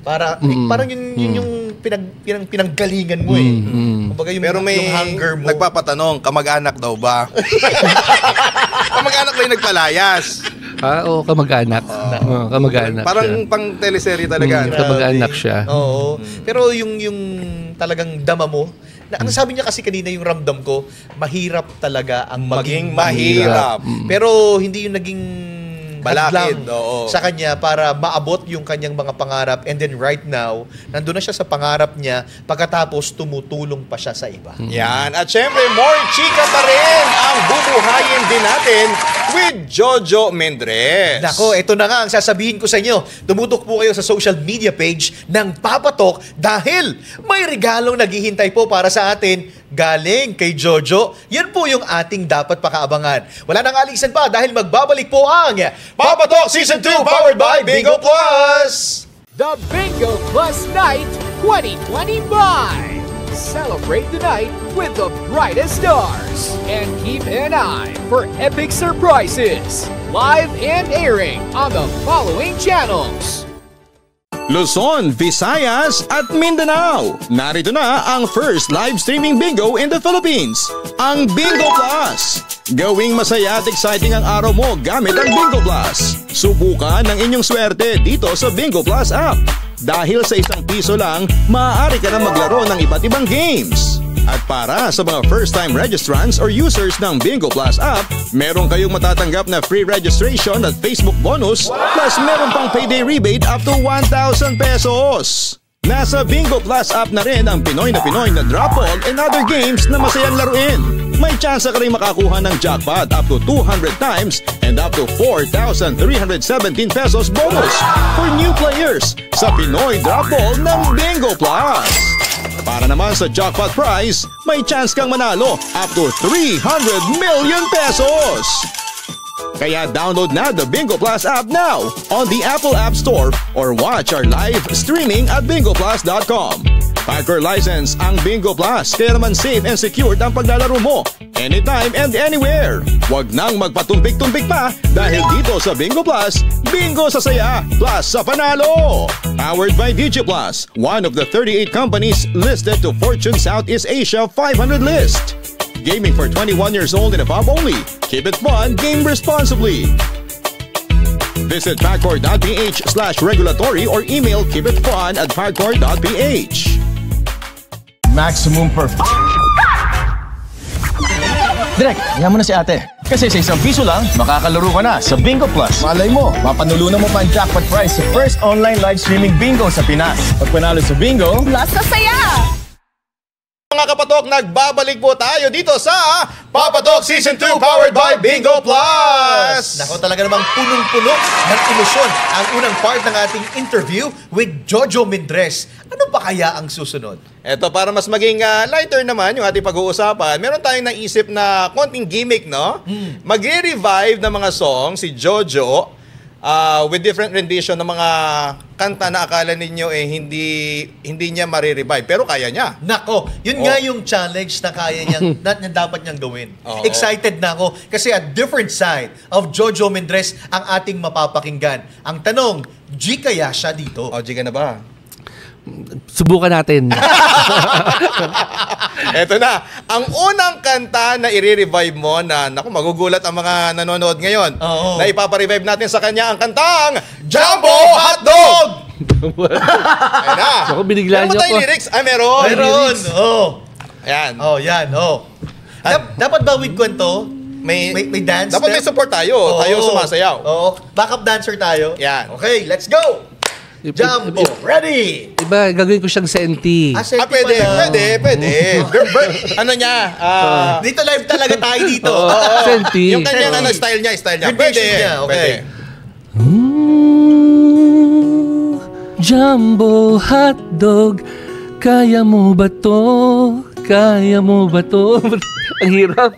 Parang yun yung pinanggalingan mo eh. Kumbaga
Pero may
yung hunger mo.
nagpapatanong, kamag-anak daw ba? Kamag-anak ba yung nagpalayas?
Oo, kamag-anak. Kamag-anak
Parang
siya.
pang teleserye talaga.
Kamag-anak siya.
Oo. Pero yung talagang dama mo, ang sabi niya kasi kanina yung ramdam ko, mahirap talaga ang maging mahirap. Pero hindi yung naging
Balakid,
hadlang sa kanya para maabot yung kanyang mga pangarap, and then right now, nandun na siya sa pangarap niya pagkatapos tumutulong pa siya sa iba.
Yan. At syempre, more chika pa rin ang bubuhayin din natin with Jojo Mendres.
Nako, ito na nga ang sasabihin ko sa inyo. Tumutok po kayo sa social media page ng Papatok dahil may regalong naghihintay po para sa atin galing kay Jojo. Yan po yung ating dapat pakaabangan. Wala nang alisan pa dahil magbabalik po ang
Papatok Season 2 powered by Bingo Plus!
The Bingo Plus Night 2025. Celebrate the night with the brightest stars and keep an eye for epic surprises. Live and airing on the following channels:
Luzon, Visayas at Mindanao. Narito na ang first live streaming bingo in the Philippines, ang Bingo Plus. Gawing masaya at exciting ang araw mo gamit ang Bingo Plus. Subukan ang inyong swerte dito sa Bingo Plus app. Dahil sa ₱1 lang, maaari ka na maglaro ng iba't ibang games. At para sa mga first-time registrants or users ng Bingo Plus app, meron kayong matatanggap na free registration at Facebook bonus, plus meron pang payday rebate up to ₱1,000. Nasa Bingo Plus app na rin ang Pinoy na drop ball and other games na masayang laruin. May chance ka rin makakuha ng jackpot up to 200 times and up to ₱4,317 bonus for new players sa Pinoy drop ball ng Bingo Plus. Para naman sa jackpot prize, may chance kang manalo up to ₱300 million. Kaya download na the Bingo Plus app now on the Apple App Store or watch our live streaming at bingoplus.com. Packer license ang Bingo Plus, kaya naman safe and secured ang paglalaro mo anytime and anywhere. Huwag nang magpatumpik-tumpik pa dahil dito sa Bingo Plus, bingo sa saya plus sa panalo. Powered by DigiPlus, one of the 38 companies listed to Fortune Southeast Asia 500 list. Gaming for 21 years old and above only. Keep it fun, game responsibly. Visit pagcor.ph/regulatory or email keepitfun@pagcor.ph.
Maximum perfect. Direk, yaman mo na si ate. Kasi sa ₱1 lang, makakalaro ka na sa Bingo Plus. Malay mo, mapanulunan mo pa ang jackpot prize sa first online live streaming bingo sa Pinas. Pag panalo sa bingo,
Plus na saya!
Mga kapatok, nagbabalik po tayo dito sa Papatok Season 2 powered by Bingo Plus!
Nako, talaga namang punong-puno ng emosyon ang unang part ng ating interview with Jojo Mendres. Ano pa kaya ang susunod?
Eto, para mas maging lighter naman yung ating pag-uusapan, meron tayong naisip na konting gimmick, no? Magre-revive ng mga song si Jojo with different rendition ng mga kanta na akala ninyo hindi niya marirevive, pero kaya niya.
Nako, yun nga yung challenge na kaya niyang, na dapat niyang gawin.
Oo.
Excited na ako kasi a different side of Jojo Mendres ang ating mapapakinggan. Ang tanong, G kaya siya dito?
O, G ka na ba?
Subukan natin.
Eto na, ang unang kanta na i-revive mo na, naku, magugulat ang mga nanonood ngayon,
Oo.
na ipapa-revive natin sa kanya ang kantang Jumbo Hotdog! Ayan na.
Ako, biniglaan
Meron ba
niyo
tayong
ako.
lyrics? Ay, meron.
Meron! Oh.
Ayan.
Oh, yan. Oh. Dapat ba with kwento? May dance
Dapat may
step?
support tayo. Tayo sumasayaw.
Oo. Backup dancer tayo.
Yan.
Okay, let's go! Jumbo, ready!
Iba, gagawin ko siyang senti.
Pwede. Ano niya?
Dito live talaga tayo dito.
Senti.
Yung kanyang style niya.
Yung version niya, okay.
Jumbo hotdog, kaya mo ba to? Kaya mo ba to? Ang hirap.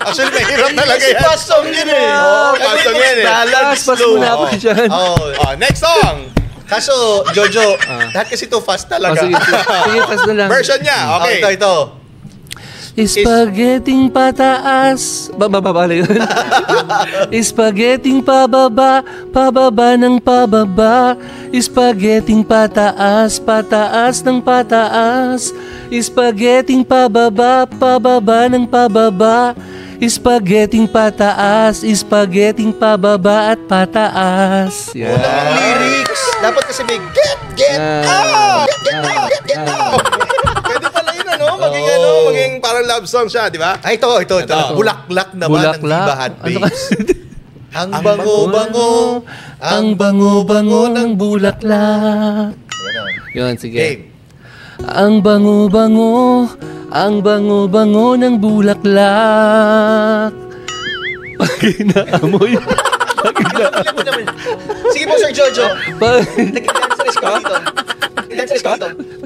Actually, mahirap talaga yan.
Kasi fast song yun eh.
Oo, fast song yan eh.
Balance,
Pas
slow.
muna ako dyan.
Oh.
Next song.
Kaso, Jojo, lahat kasi to fast talaga.
Sige, fast na lang.
Version niya, okay.
Ito.
Spaghetting pataas. Bababa yun. Spaghetting pababa, pababa ng pababa. Spaghetting pataas, pataas ng pataas. Spaghetting pababa, pababa ng pababa. Spaghetting pataas, spaghetting pababa at pataas.
Walang lyrics. Dapat kasi may get out! Get out!
Pwede pala yun, maging parang love song siya, di ba?
Ay, ito. Bulaklak naman ng Viva Hot Babes. Ang bango-bango,
ang bango-bango ng bulaklak. Yun, sige.
Game.
Ang bango-bango, ang bango-bango ng bulaklak. Pag inaamoy.
Sige po, Sir Jojo.
Pag
Nag-dancerist ka dito.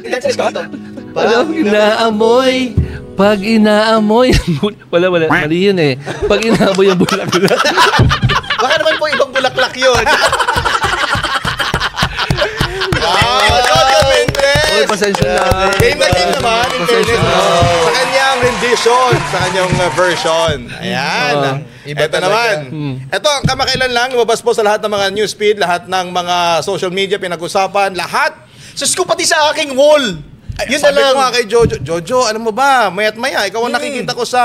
Dancerist ka dito.
inaamoy. Pag inaamoy. Wala. Mali yun eh. Pag inaamoy ang bulaklak.
Baka naman po ibang bulaklak yun.
Jojo Mendez!
Oy, pasensya na.
Game na game naman, in fairness, sa kanyang rendition, sa kanyang version. Ayan.
Iba
Ito
talaga.
naman. Ito, kamakailan lang, lumabas po sa lahat ng mga newsfeed, lahat ng mga social media, pinag-usapan, lahat.
Sa scoop pati sa aking wall. Yun na
Sabi
lang.
ko nga kay Jojo, Jojo, alam mo ba, maya't maya, ikaw ang nakikita ko sa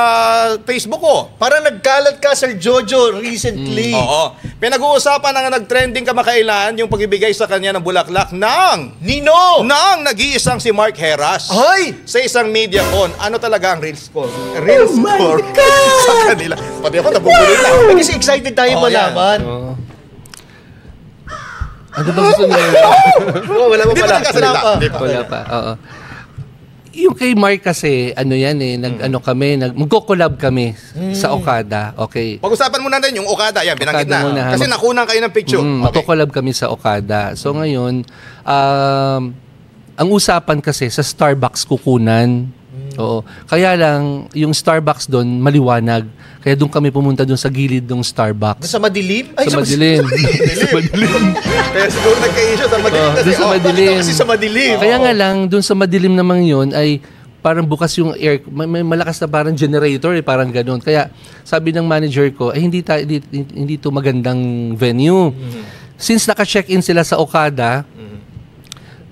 Facebook ko.
Parang nagkalat ka, Sir Jojo, recently.
Oo. Pinag-uusapan na nga nag-trending kamakailan yung pagibigay sa kanya ng bulaklak ng nag-iisang si Mark Heras.
Ay!
Sa isang media con, ano talaga ang real score? Real score sa kanila. Pati ako nabubulol na.
Kasi excited tayo malaman.
Ano ba gusto niyo?
Wala
Hindi pa nagkasalita.
Wala pa. Oo. Yung kay Mark kasi, ano yan eh, magko-collab kami sa Okada. Okay.
Pag-usapan muna natin yung Okada. Yan, binanggit
Okada
na.
muna, ha?
Kasi nakunan kayo ng picture.
Magko-collab kami sa Okada. So ngayon, ang usapan kasi sa Starbucks kukunan. Oo. Kaya lang, yung Starbucks doon, maliwanag. Kaya doon kami pumunta doon sa gilid ng Starbucks.
Sa madilim? Ay,
Sa madilim.
Kaya siguro nagka-issue sa madilim.
Doon sa madilim.
Kasi sa madilim.
Kaya nga lang, doon sa madilim naman yun ay parang bukas yung air, may malakas na parang generator eh, parang gano'n. Kaya sabi ng manager ko, hindi to magandang venue. Since naka-check-in sila sa Okada,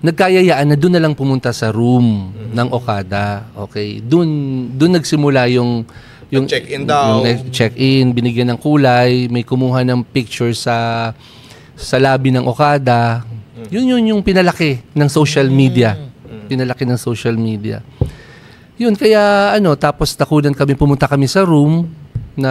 nagkayayaan na doon na lang pumunta sa room ng Okada. Okay. Doon nagsimula yung
check-in daw.
Yung check-in, binigyan ng kulay, may kumuha ng picture sa lobby ng Okada. Yun yung pinalaki ng social media. Pinalaki ng social media. Yun, kaya tapos pumunta kami sa room na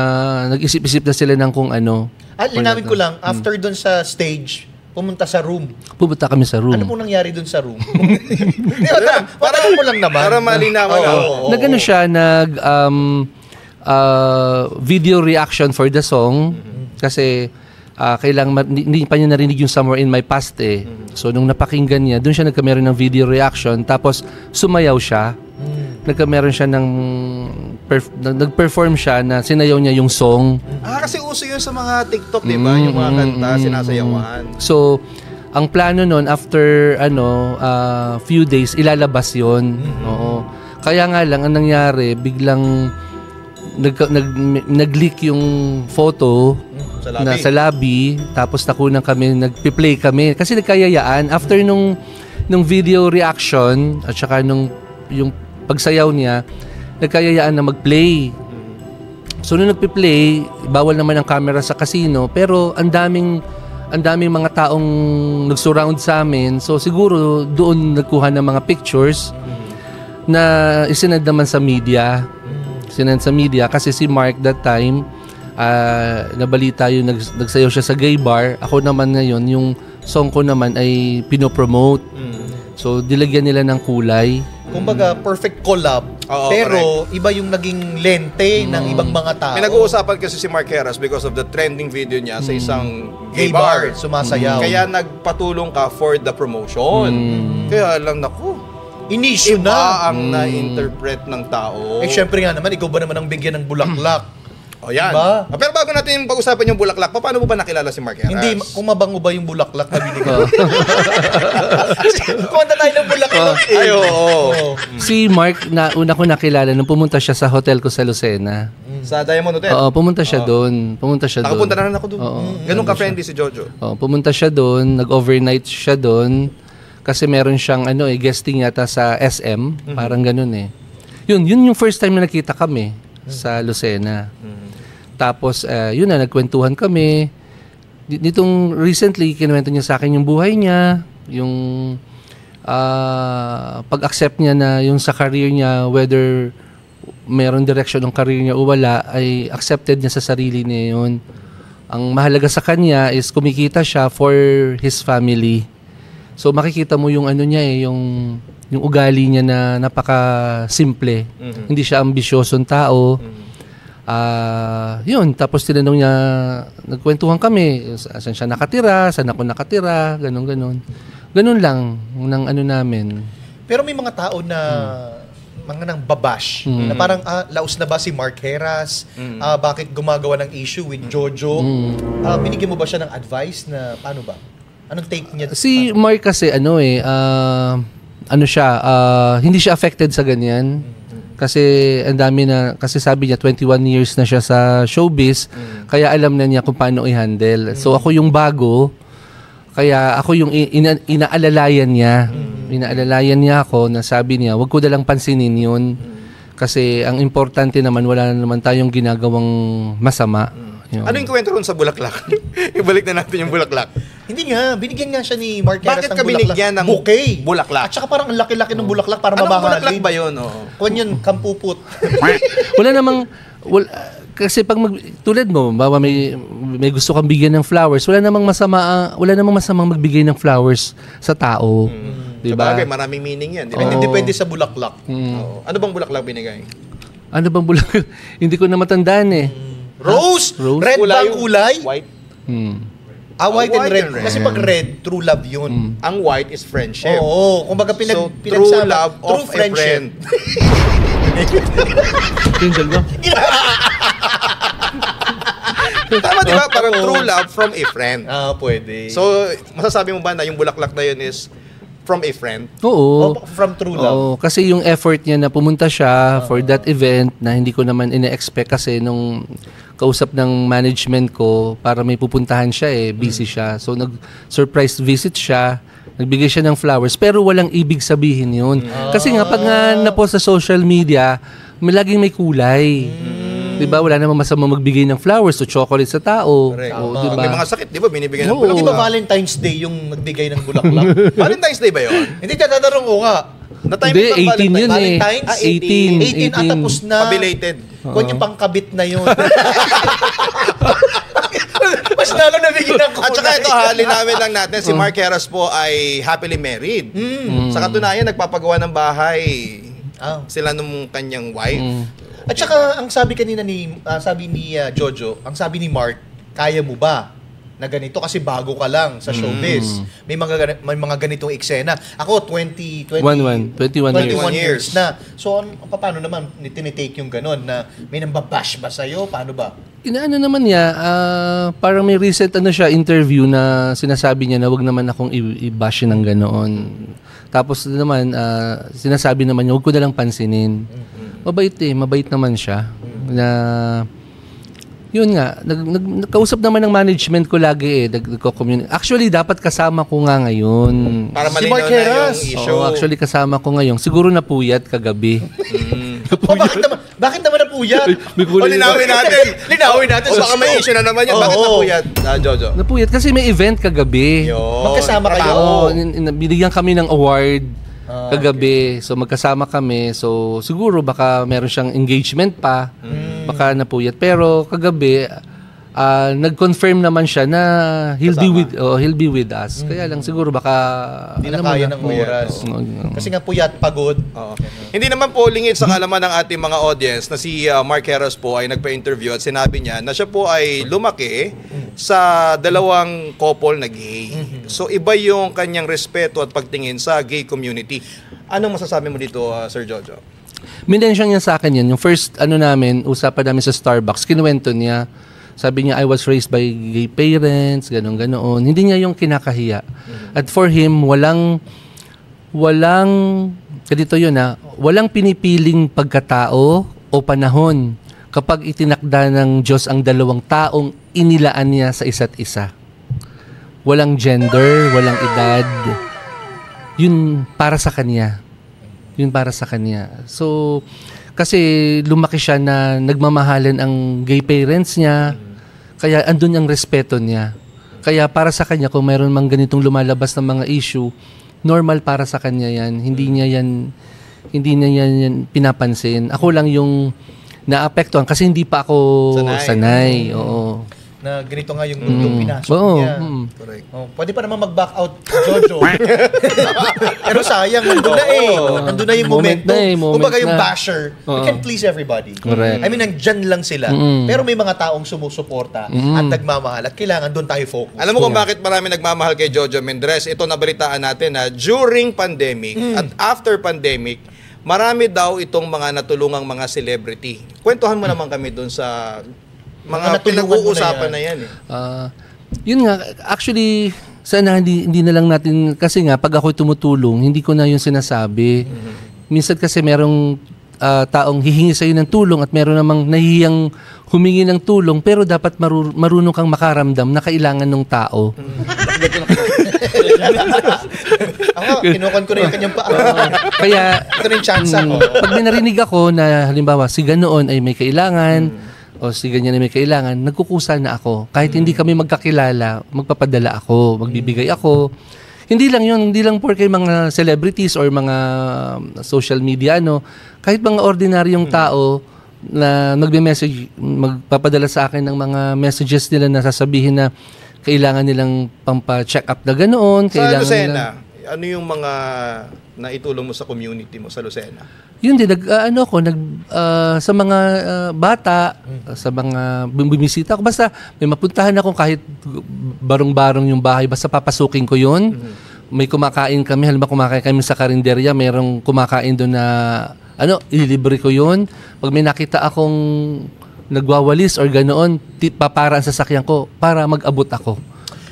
nag-isip-isip na sila ng kung ano.
Linawin ko lang, after doon sa stage, pumunta sa room.
Pumunta kami sa room.
Ano pong nangyari doon sa room? Parang mo lang naman.
Para malinawan na.
Nagano siya, video reaction for the song. Kasi hindi pa niya narinig yung Somewhere in My Past eh. So nung napakinggan niya, doon siya nagkameron ng video reaction. Tapos sumayaw siya. Nagkameron siya nag-perform siya na sinayaw niya yung song.
Kasi uso yun sa mga TikTok, di ba? Yung mga kanta, sinasayawan.
So, ang plano nun, after few days, ilalabas yun. Oo. Kaya nga lang, ang nangyari, biglang nag-leak yung photo sa lobby. Tapos nakunan kami, nag-play kami. Kasi nagkayayaan. After nung video reaction, at saka yung pagsayaw niya, nagkayayaan na mag-play. So nung nagpi-play, bawal naman ang camera sa casino, pero ang daming mga taong nag-surround sa amin. So siguro doon nagkuha ng mga pictures na isinend naman sa media. Sinend sa media kasi si Mark that time nabalita yung nagsayaw siya sa gay bar. Ako naman ngayon, yung song ko naman ay pinopromote. So dilagyan nila ng kulay.
Kumbaga, perfect collab. Pero iba yung naging lente ng ibang mga tao.
Pinag-uusapan kasi si Mark Heras because of the trending video niya sa isang gay bar.
Sumasayaw.
Kaya nagpatulong ka for the promotion. Kaya lang,
inisyu
iba
na.
ang na-interpret ng tao.
Syempre nga naman, ikaw ba naman ang bigyan ng bulaklak?
O yan.
Diba?
Pero bago natin pag-usapan yung Bulaklak, paano mo ba nakilala si Mark Heras?
Hindi, kung mabango ba yung bulaklak na binigay? Kumanta tayo ng bulaklak.
Ay, oo.
Si Mark, una ko nakilala nung pumunta siya sa hotel ko sa Lucena.
Sa Diamond Hotel?
Oo, pumunta siya doon.
Nakapunta na rin ako doon. Ganun ka-friendly si Jojo.
Pumunta siya doon, nag-overnight siya doon. Kasi meron siyang guesting yata sa SM. Parang ganun eh. Yun yung first time na nakita kami sa Lucena. Tapos, yun na, nagkwentuhan kami. Nitong recently, kinuwento niya sa akin yung buhay niya, yung pag-accept niya na yung sa career niya, whether meron direction ng career niya o wala, ay accepted niya sa sarili niya yun. Ang mahalaga sa kanya is kumikita siya for his family. So makikita mo yung yung ugali niya na napaka-simple. Hindi siya ambisyosong tao. Yun, tapos tinanong niya, nagkwentuhan kami, saan siya nakatira, saan ako nakatira, ganun. Ganun lang, ng namin.
Pero may mga tao na mga nang babash, na parang, laos na ba si Mark Heras? Bakit gumagawa ng issue with Jojo? Binigyan mo ba siya ng advice na paano ba? Anong take niya?
Si Mark kasi, hindi siya affected sa ganyan. Kasi ang dami na, kasi sabi niya 21 years na siya sa showbiz, kaya alam na niya kung paano i-handle. So ako yung bago, kaya ako yung inaalalayan niya. Inaalalayan niya ako na sabi niya, wag ko dalang pansinin yun. Kasi ang importante naman, wala naman tayong ginagawang masama. Yun.
Ano yung kwento ron sa Bulaklak? Ibalik na natin yung Bulaklak.
Hindi nga, binigyan nga siya ni Mark Heras
Bakit
ng
ka binigyan ng
bouquet?
Bulaklak?
At saka parang ang laki-laki ng bulaklak para
Anong
mamahalin.
Bulaklak ba yun?
Kung yun, kampuput.
Wala namang, kasi pag tulad mo, bawa may gusto kang bigyan ng flowers, wala namang masamang magbigay ng flowers sa tao. Diba?
Sabagay, maraming meaning yan.
Depende sa bulaklak.
Ano bang bulaklak binigay?
Ano bang bulaklak? Hindi ko na matandaan eh.
Rose?
Rose?
Red ba ang kulay?
White.
White and
White
red.
and red.
Kasi pag red, true love yun.
Ang white is friendship.
Oo. Kumbaga
So, true
pinagsama.
love of a friend.
Yung dalawa.
Tama diba? Parang true love from a friend.
Pwede.
So, masasabi mo ba na yung bulaklak na yun is from a friend?
Oo.
From true love.
Oo, kasi yung effort niya na pumunta siya for that event na hindi ko naman ina-expect kasi nung kausap ng management ko para may pupuntahan siya busy siya. So nag-surprise visit siya, nagbigay siya ng flowers pero walang ibig sabihin yun. Kasi nga pag nga na-post sa social media, laging may kulay. Diba? Wala namang masama magbigay ng flowers o chocolate sa tao.
Correct.
O, diba?
May mga sakit, di ba? Binibigyan ng
Oo.
Di ba
bulaklak.
Valentine's Day yung nagbigay ng bulaklak?
Valentine's Day ba yun?
Hindi, tatanong ko nga.
Hindi, 18 yun eh.
Valentine's?
18.
18 tapos na.
Pabelated.
Kung yung pangkabit na yun. Mas lalo nabigyan ng kulay.
At saka ito, linawin lang natin, si Mark Heras po ay happily married. Sa katunayan, nagpapagawa ng bahay sila nung kanyang wife.
At saka, ang sabi kanina sabi ni Jojo, ang sabi ni Mark, kaya mo ba na ganito? Kasi bago ka lang sa showbiz. May mga ganitong eksena. Ako, 21 years na. So, paano naman tinitake yung ganon na may nambabash ba sa'yo? Paano ba?
Inaano naman niya, parang may recent interview na sinasabi niya na wag naman akong i-bash ng ganoon. Tapos naman, sinasabi naman niya, wag ko na lang pansinin. Mabait naman siya. Na, yun nga, nagkausap naman ng management ko lagi nagko-communicate. Actually, dapat kasama ko nga ngayon.
Para
Si
malinaw
Mark
na yung
Heras.
issue.
Actually, kasama ko ngayon. Siguro napuyat kagabi.
Bakit naman napuyat?
Linawin natin. O baka may issue na naman yun. Bakit napuyat, Jojo?
Napuyat kasi may event kagabi.
Yun.
Magkasama kayo?
Oo, binigyan kami ng award kagabi. So magkasama kami. So siguro baka meron siyang engagement pa. Baka napuyat. Pero kagabi, nag-confirm naman siya na he'll be with us. Kaya lang siguro baka
Hindi na kaya ng oras. Kasi nga puyat, pagod.
Hindi naman po lingid sa kalaman ng ating mga audience na si Mark Heras po ay nagpa-interview at sinabi niya na siya po ay lumaki sa dalawang couple na gay. So iba yung kanyang respeto at pagtingin sa gay community. Anong masasabi mo dito, Sir Jojo?
Minention niya sa akin yan. Yung first, usapan namin sa Starbucks, kinuwento niya. Sabi niya, I was raised by gay parents, gano'n. Hindi niya yung kinakahiya. At for him, walang, ganito yun walang pinipiling pagkatao o panahon kapag itinakda ng Diyos ang dalawang taong inilaan niya sa isa't isa. Walang gender, walang edad. Yun para sa kanya. So, kasi lumaki siya na nagmamahalan ang gay parents niya, kaya andun ang respeto niya. Kaya para sa kanya, kung mayroon mang ganitong lumalabas ng mga issue, normal para sa kanya yan. Hindi niya yan pinapansin. Ako lang yung naapektuhan kasi hindi pa ako sanay. Oo.
Na ganito nga yung mundong pinasok niya.
Correct.
Pwede pa naman mag-back out, Jojo. Pero sayang, nandun na nandun na yung momento. Kumbaga yung basher, we can please everybody.
Correct.
I mean, nandyan lang sila. Pero may mga taong sumusuporta at nagmamahal at kailangan doon tayo focus.
Alam mo kung bakit marami nagmamahal kay Jojo Mendres? Ito nabalitaan natin na during pandemic at after pandemic, marami daw itong mga natulungang mga celebrity. Kwentuhan mo naman kami doon sa mga pinag-uusapan na yan.
Yun nga, actually, sana hindi na lang natin, kasi nga, pag ako'y tumutulong, hindi ko na yung sinasabi. Minsan kasi merong taong hihingi sa'yo ng tulong at meron namang nahihiyang humingi ng tulong, pero dapat marunong kang makaramdam na kailangan ng tao.
Ako, kinukon ko na yung kanyang paa.
Kaya,
ito na yung chance ako.
Pag may narinig ako na, halimbawa, si ganoon ay may kailangan, o si ganyan na may kailangan, nagkukusa na ako. Kahit hindi kami magkakilala, magpapadala ako, magbibigay ako. Hindi lang yun, hindi lang porke mga celebrities or mga social media, kahit mga ordinaryong tao na magme-message, magpapadala sa akin ng mga messages nila na sasabihin na kailangan nilang pampa-check up na ganoon.
Sa
Kailangan
Lucena, ano yung mga naitulong mo sa community mo sa Lucena?
Yun din, sa mga bata, sa mga bumisita ko, basta may mapuntahan ako kahit barong-barong yung bahay, basta papasukin ko yun. May kumakain kami, halimbawa kumakain kami sa karinderya, mayroong kumakain doon na, ililibre ko yun. Pag may nakita akong nagwawalis or ganoon, paparaan sa sakyan ko para mag-abot ako.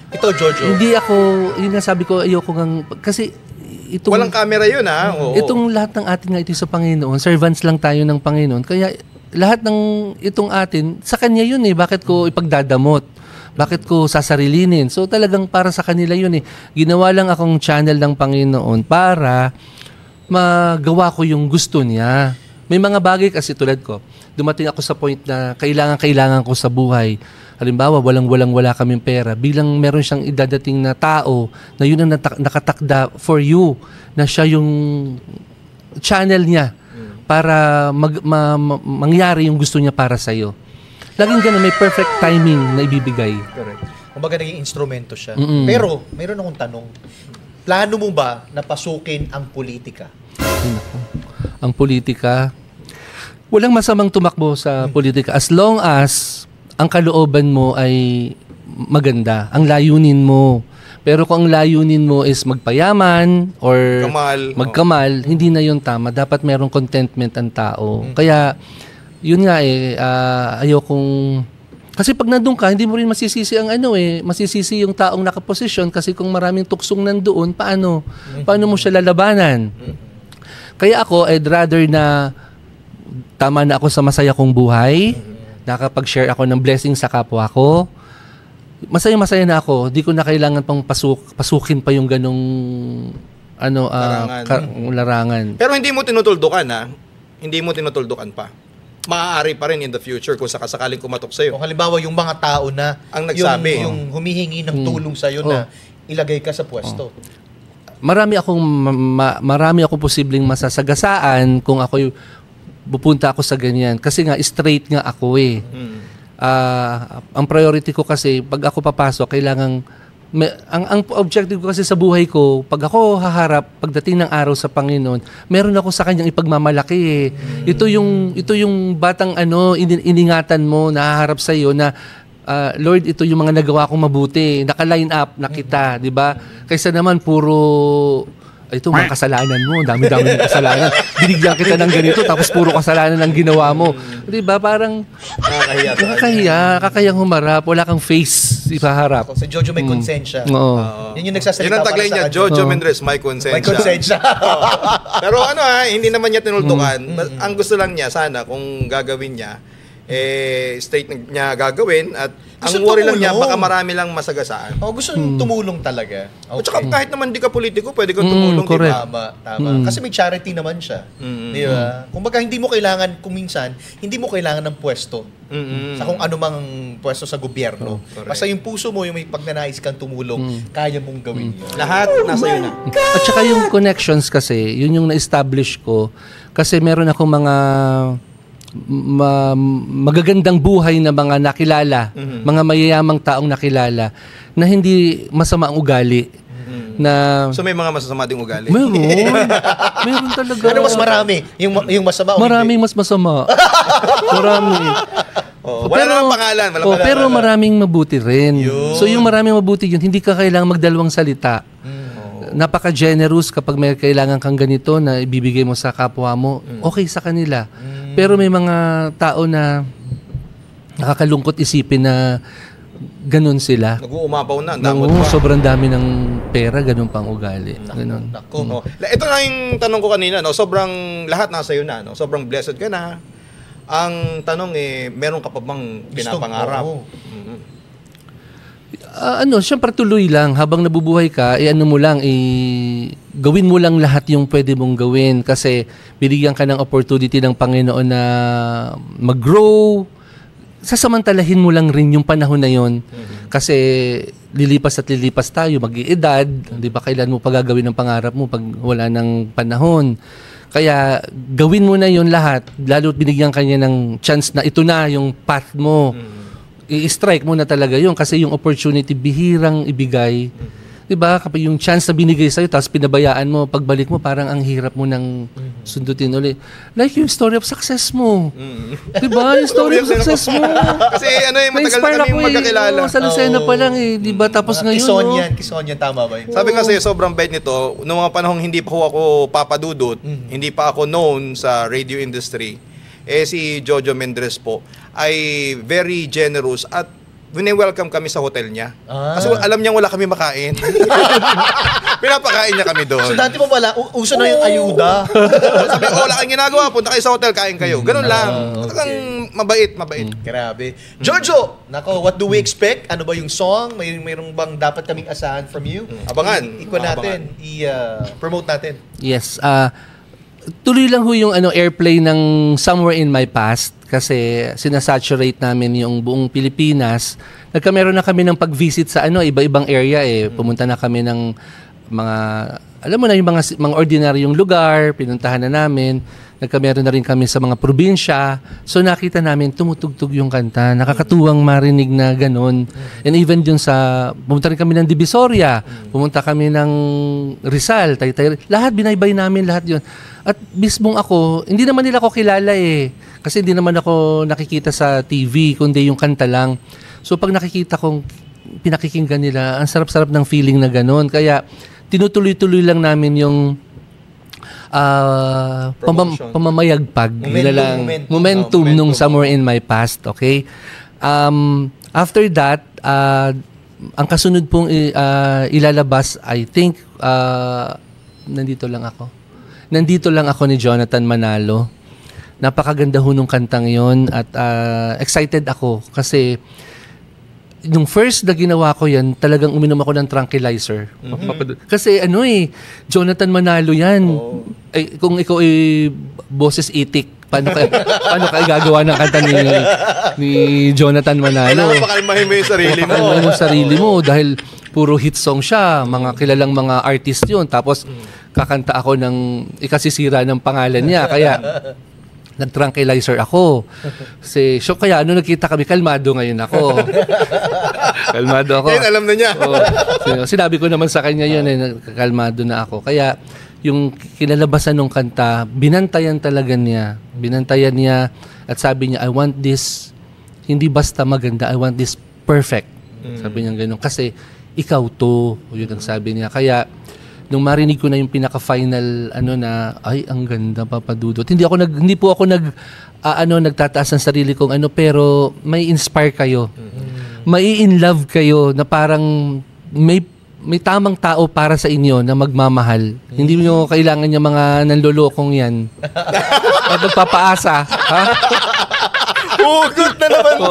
Ito, Jojo.
Hindi ako, yun nga sabi ko, ayoko kasi
walang camera yun, ha? Oo.
Itong lahat ng atin nga ito sa Panginoon, servants lang tayo ng Panginoon. Kaya lahat ng itong atin, sa Kanya yun Bakit ko ipagdadamot? Bakit ko sasarilinin? So talagang para sa kanila yun Ginawa lang akong channel ng Panginoon para magawa ko yung gusto niya. May mga bagay kasi tulad ko, dumating ako sa point na kailangan ko sa buhay. Halimbawa, wala kaming pera. Bilang meron siyang idadating na tao na yun ang nakatakda for you, na siya yung channel niya para mangyari yung gusto niya para sa'yo. Laging ganun, may perfect timing na ibibigay.
Correct. Kumbaga naging instrumento siya. Pero, mayroon akong tanong. Plano mo ba na pasukin ang politika?
Ang politika, walang masamang tumakbo sa politika as long as ang kalooban mo ay maganda, ang layunin mo. Pero kung ang layunin mo is magpayaman or magkamal, hindi na yun tama. Dapat merong contentment ang tao. Kaya, yun nga ayokong... Kasi pag nandun ka, hindi mo rin masisisi ang masisisi yung taong nakaposisyon kasi kung maraming tuksong nandoon, paano mo siya lalabanan? Kaya ako, I'd rather na tama na ako sa masaya kong buhay, nakapag-share ako ng blessing sa kapwa ko, masaya na ako, di ko na kailangan pang pasukin pa yung ganong larangan.
Pero hindi mo tinutuldukan, hindi mo tinutuldukan pa. Maaari pa rin in the future kung sakasakaling kumatok sa'yo.
Kung halimbawa yung mga tao na
ang nagsabi,
yung humihingi ng tulong sa'yo na ilagay ka sa pwesto.
Marami akong posibleng masasagasaan kung ako pupunta ako sa ganyan. Kasi nga, straight nga ako ang priority ko kasi, pag ako papasok, kailangang, ang objective ko kasi sa buhay ko, pag ako haharap, pagdating ng araw sa Panginoon, meron ako sa kanyang ipagmamalaki. Ito yung batang iningatan mo, nahaharap sa iyo na, Lord, ito yung mga nagawa kong mabuti. Naka-line up na kita, di ba? Kaysa naman puro ito, mga kasalanan mo, dami-dami ng kasalanan. Binigyan kita ng ganito, tapos puro kasalanan ang ginawa mo. Di ba? Parang kakayang humarap. Wala kang face ipaharap.
Si Jojo may konsensya.
Oo.
Yun yung nagsasalita.
Yun ang tagline niya, Jojo Mendres, may konsensya.
May konsensya.
Pero hindi naman niya tinultukan. Ang gusto lang niya, sana, kung gagawin niya, straight niya gagawin at
Gusto
ang worry lang niya,
tumulong.
baka marami lang masagasaan.
Gusto tumulong talaga.
At saka kahit naman di ka politiko, pwede kang tumulong, di
correct.
ba?
Tama. Kasi may charity naman siya. Di ba? Kung baga hindi mo kailangan, kung minsan, hindi mo kailangan ng pwesto. Sa kung ano mang pwesto sa gobyerno. Basta yung puso mo, yung may pagnanais kang tumulong, kaya mong gawin yun.
Lahat nasa iyo na.
At saka yung connections kasi, yun yung na-establish ko. Kasi meron akong mga magagandang buhay na mga nakilala, mga mayayamang taong nakilala na hindi masama ang ugali. Na
So may mga masasama ding ugali?
meron talaga.
Pero mas marami. Yung masama.
Maraming mas masama. Marami.
Wala namang pangalan.
Pero maraming mabuti rin. So yung maraming mabuti yun, hindi ka kailangang magdalawang salita. Napaka-generous kapag may kailangan kang ganito na ibibigay mo sa kapwa mo, okay sa kanila. Pero may mga tao na nakakalungkot isipin na ganun sila.
Nag-uumapaw na.
Sobrang dami ng pera, ganun pang ugali. Ganun.
Naku. Ito na yung tanong ko kanina. Sobrang lahat nasa iyo na. Sobrang blessed ka na. Ang tanong meron ka pa bang pinapangarap?
Siyempre tuloy lang. Habang nabubuhay ka, gawin mo lang lahat yung pwede mong gawin. Kasi binigyan ka ng opportunity ng Panginoon na mag-grow. Sasamantalahin mo lang rin yung panahon na yon. Kasi lilipas at lilipas tayo, mag-iedad. Di ba kailan mo pagagawin ang pangarap mo pag wala ng panahon? Kaya gawin mo na yon lahat. Lalo't binigyan ka niya ng chance na ito na yung path mo. I-strike mo na talaga yun kasi yung opportunity bihirang ibigay. Diba? Kapag yung chance na binigay sa'yo tapos pinabayaan mo, pagbalik mo parang ang hirap mo nang sundutin ulit. Like yung story of success mo. Diba? Yung story of success mo.
Kasi matagal na kami magkakilala.
Sa Lucena pa lang Diba? Tapos ngayon.
Kison yan, tama ba yun?
Sabi nga sa'yo, sobrang bait nito. Noong mga panahong hindi pa ako papadudot, hindi pa ako known sa radio industry, si Jojo Mendres po ay very generous at wini-welcome kami sa hotel niya. Kasi alam niya wala kami makain. Pinapakain niya kami doon.
So dati mo pala, uso na yung ayuda.
Sabi, wala kang ginagawa, punta kayo sa hotel, kain kayo. Ganun lang. Talagang mabait.
Grabe. Jojo, nako, what do we expect? Ano ba yung song? Mayroong bang dapat kaming asahan from you?
Abangan.
I-promote natin.
Yes. Tuloy lang yung airplay ng Somewhere in My Past kasi sinasaturate namin yung buong Pilipinas. Nagkameron na kami ng pag-visit sa iba-ibang area Pumunta na kami ng mga alam mo na yung mga ordinaryong lugar, pinuntahan na namin. Nagkameron na rin kami sa mga probinsya. So nakita namin tumutugtog yung kanta. Nakakatuwang marinig na ganun. And even dun pumunta rin kami ng Divisoria. Pumunta kami ng Rizal, Taytay. Lahat binaybay namin lahat yun. At mismong ako, hindi naman nila ako kilala Kasi hindi naman ako nakikita sa TV, kundi yung kanta lang. So pag nakikita kong pinakikinggan nila, ang sarap-sarap ng feeling na ganun. Kaya tinutuloy-tuloy lang namin yung pamamayagpag. Momentum nung Somewhere in My Past. Okay? After that, ang kasunod pong ilalabas, I think, nandito lang ako ni Jonathan Manalo. Napakaganda ho nung kantang yon at excited ako kasi nung first na ginawa ko yan, talagang uminom ako ng tranquilizer. Kasi Jonathan Manalo yan. Kung ikaw boses itik, paano ka gagawa ng kanta ni Jonathan Manalo?
Pakalmahin mo yung sarili mo.
Pakalmahin mo yung sarili mo dahil puro hit song siya, mga kilalang mga artist yun. Tapos kakanta ako ng ikasisira ng pangalan niya. Kaya nag-tranquilizer ako. Kaya nagkita kami, kalmado ngayon ako. Kalmado ako.
Yan, alam na niya.
Sinabi ko naman sa kanya yun, kalmado na ako. Kaya yung kinalabasan ng kanta, binantayan talaga niya. Binantayan niya at sabi niya, I want this, hindi basta maganda, I want this perfect. Sabi niya gano'n. Kasi ikaw to, yun ang sabi niya. Kaya nung marinig ko na yung pinaka-final na ay ang ganda Papa Dudut. Hindi po ako nagtataas ng sarili kong pero may inspire kayo. May in love kayo na parang may tamang tao para sa inyo na magmamahal. Hindi niyo kailangan yung mga nanlolokong yan. At magpapaasa, ha?
Hugot na naman to.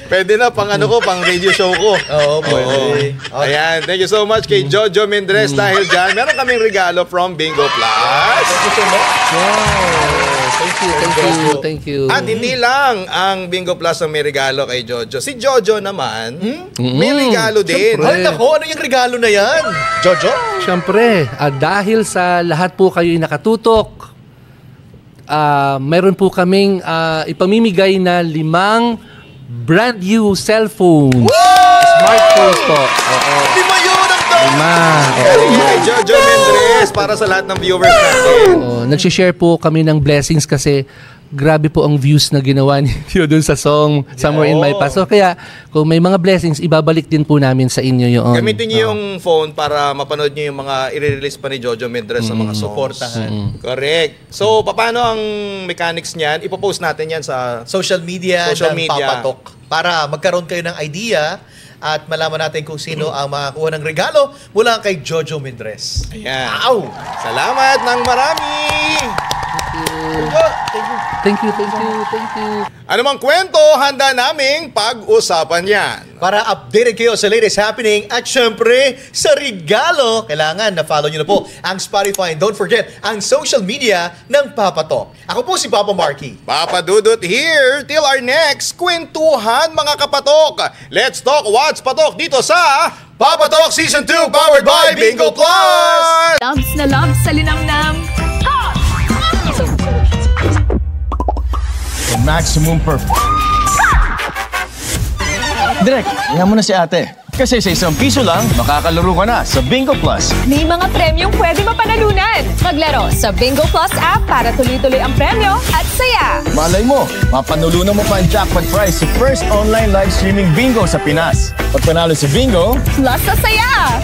Pwede na pang pang radio show ko.
Oo, pwede.
Ayan, thank you so much kay Jojo Mendres. Dahil dyan, meron kaming regalo from Bingo Plus.
Thank you so much.
Thank you.
At hindi lang ang Bingo Plus ang may regalo kay Jojo. Si Jojo naman, may regalo din.
Ay, nako, ano yung regalo na yan? Jojo?
Siyempre, dahil sa lahat po kayo'y nakatutok, meron po kaming ipamimigay na 5 brand new cellphone. Smartphones po.
Lima yun ang to! Kay Jojo Mendres para sa lahat ng viewers natin.
Nagsishare po kami ng blessings kasi grabe po ang views na ginawa niyo dun sa song Somewhere in My Past. So kaya kung may mga blessings, ibabalik din po namin sa inyo yun.
Gamitin niyo yung phone para mapanood niyo yung mga i-release pa ni Jojo Mendres sa mga suportahan. Correct. So paano ang mechanics niyan? Ipopost natin yan sa
social media ng Papatok para magkaroon kayo ng idea at malaman natin kung sino ang makakuha ng regalo mula kay Jojo Mendres.
Ayan.
Wow!
Salamat ng marami!
Thank you.
Ano mang kwento, handa naming pag-usapan yan.
Para updated kayo sa latest happening at syempre sa regalo, kailangan na follow nyo na po ang Spotify and don't forget ang social media ng Papatok. Ako po si Papa Marky.
Papa Dudut here till our next kwentuhan mga kapatok. Let's talk what's patok dito sa Papatok Season 2 powered by Bingo Plus!
Loves na loves sa linamnam.
Maximum perfect. Direk, tingnan mo na si ate. Kasi sa ₱1 lang, makakalaro ka na sa Bingo Plus.
May mga premyong pwede mapanalunan. Maglaro sa Bingo Plus app para tuloy-tuloy ang premyo at saya.
Malay mo, mapanulunan mo pa ang jackpot prize sa first online live streaming bingo sa Pinas. Pag panalo sa bingo,
Plus sa saya!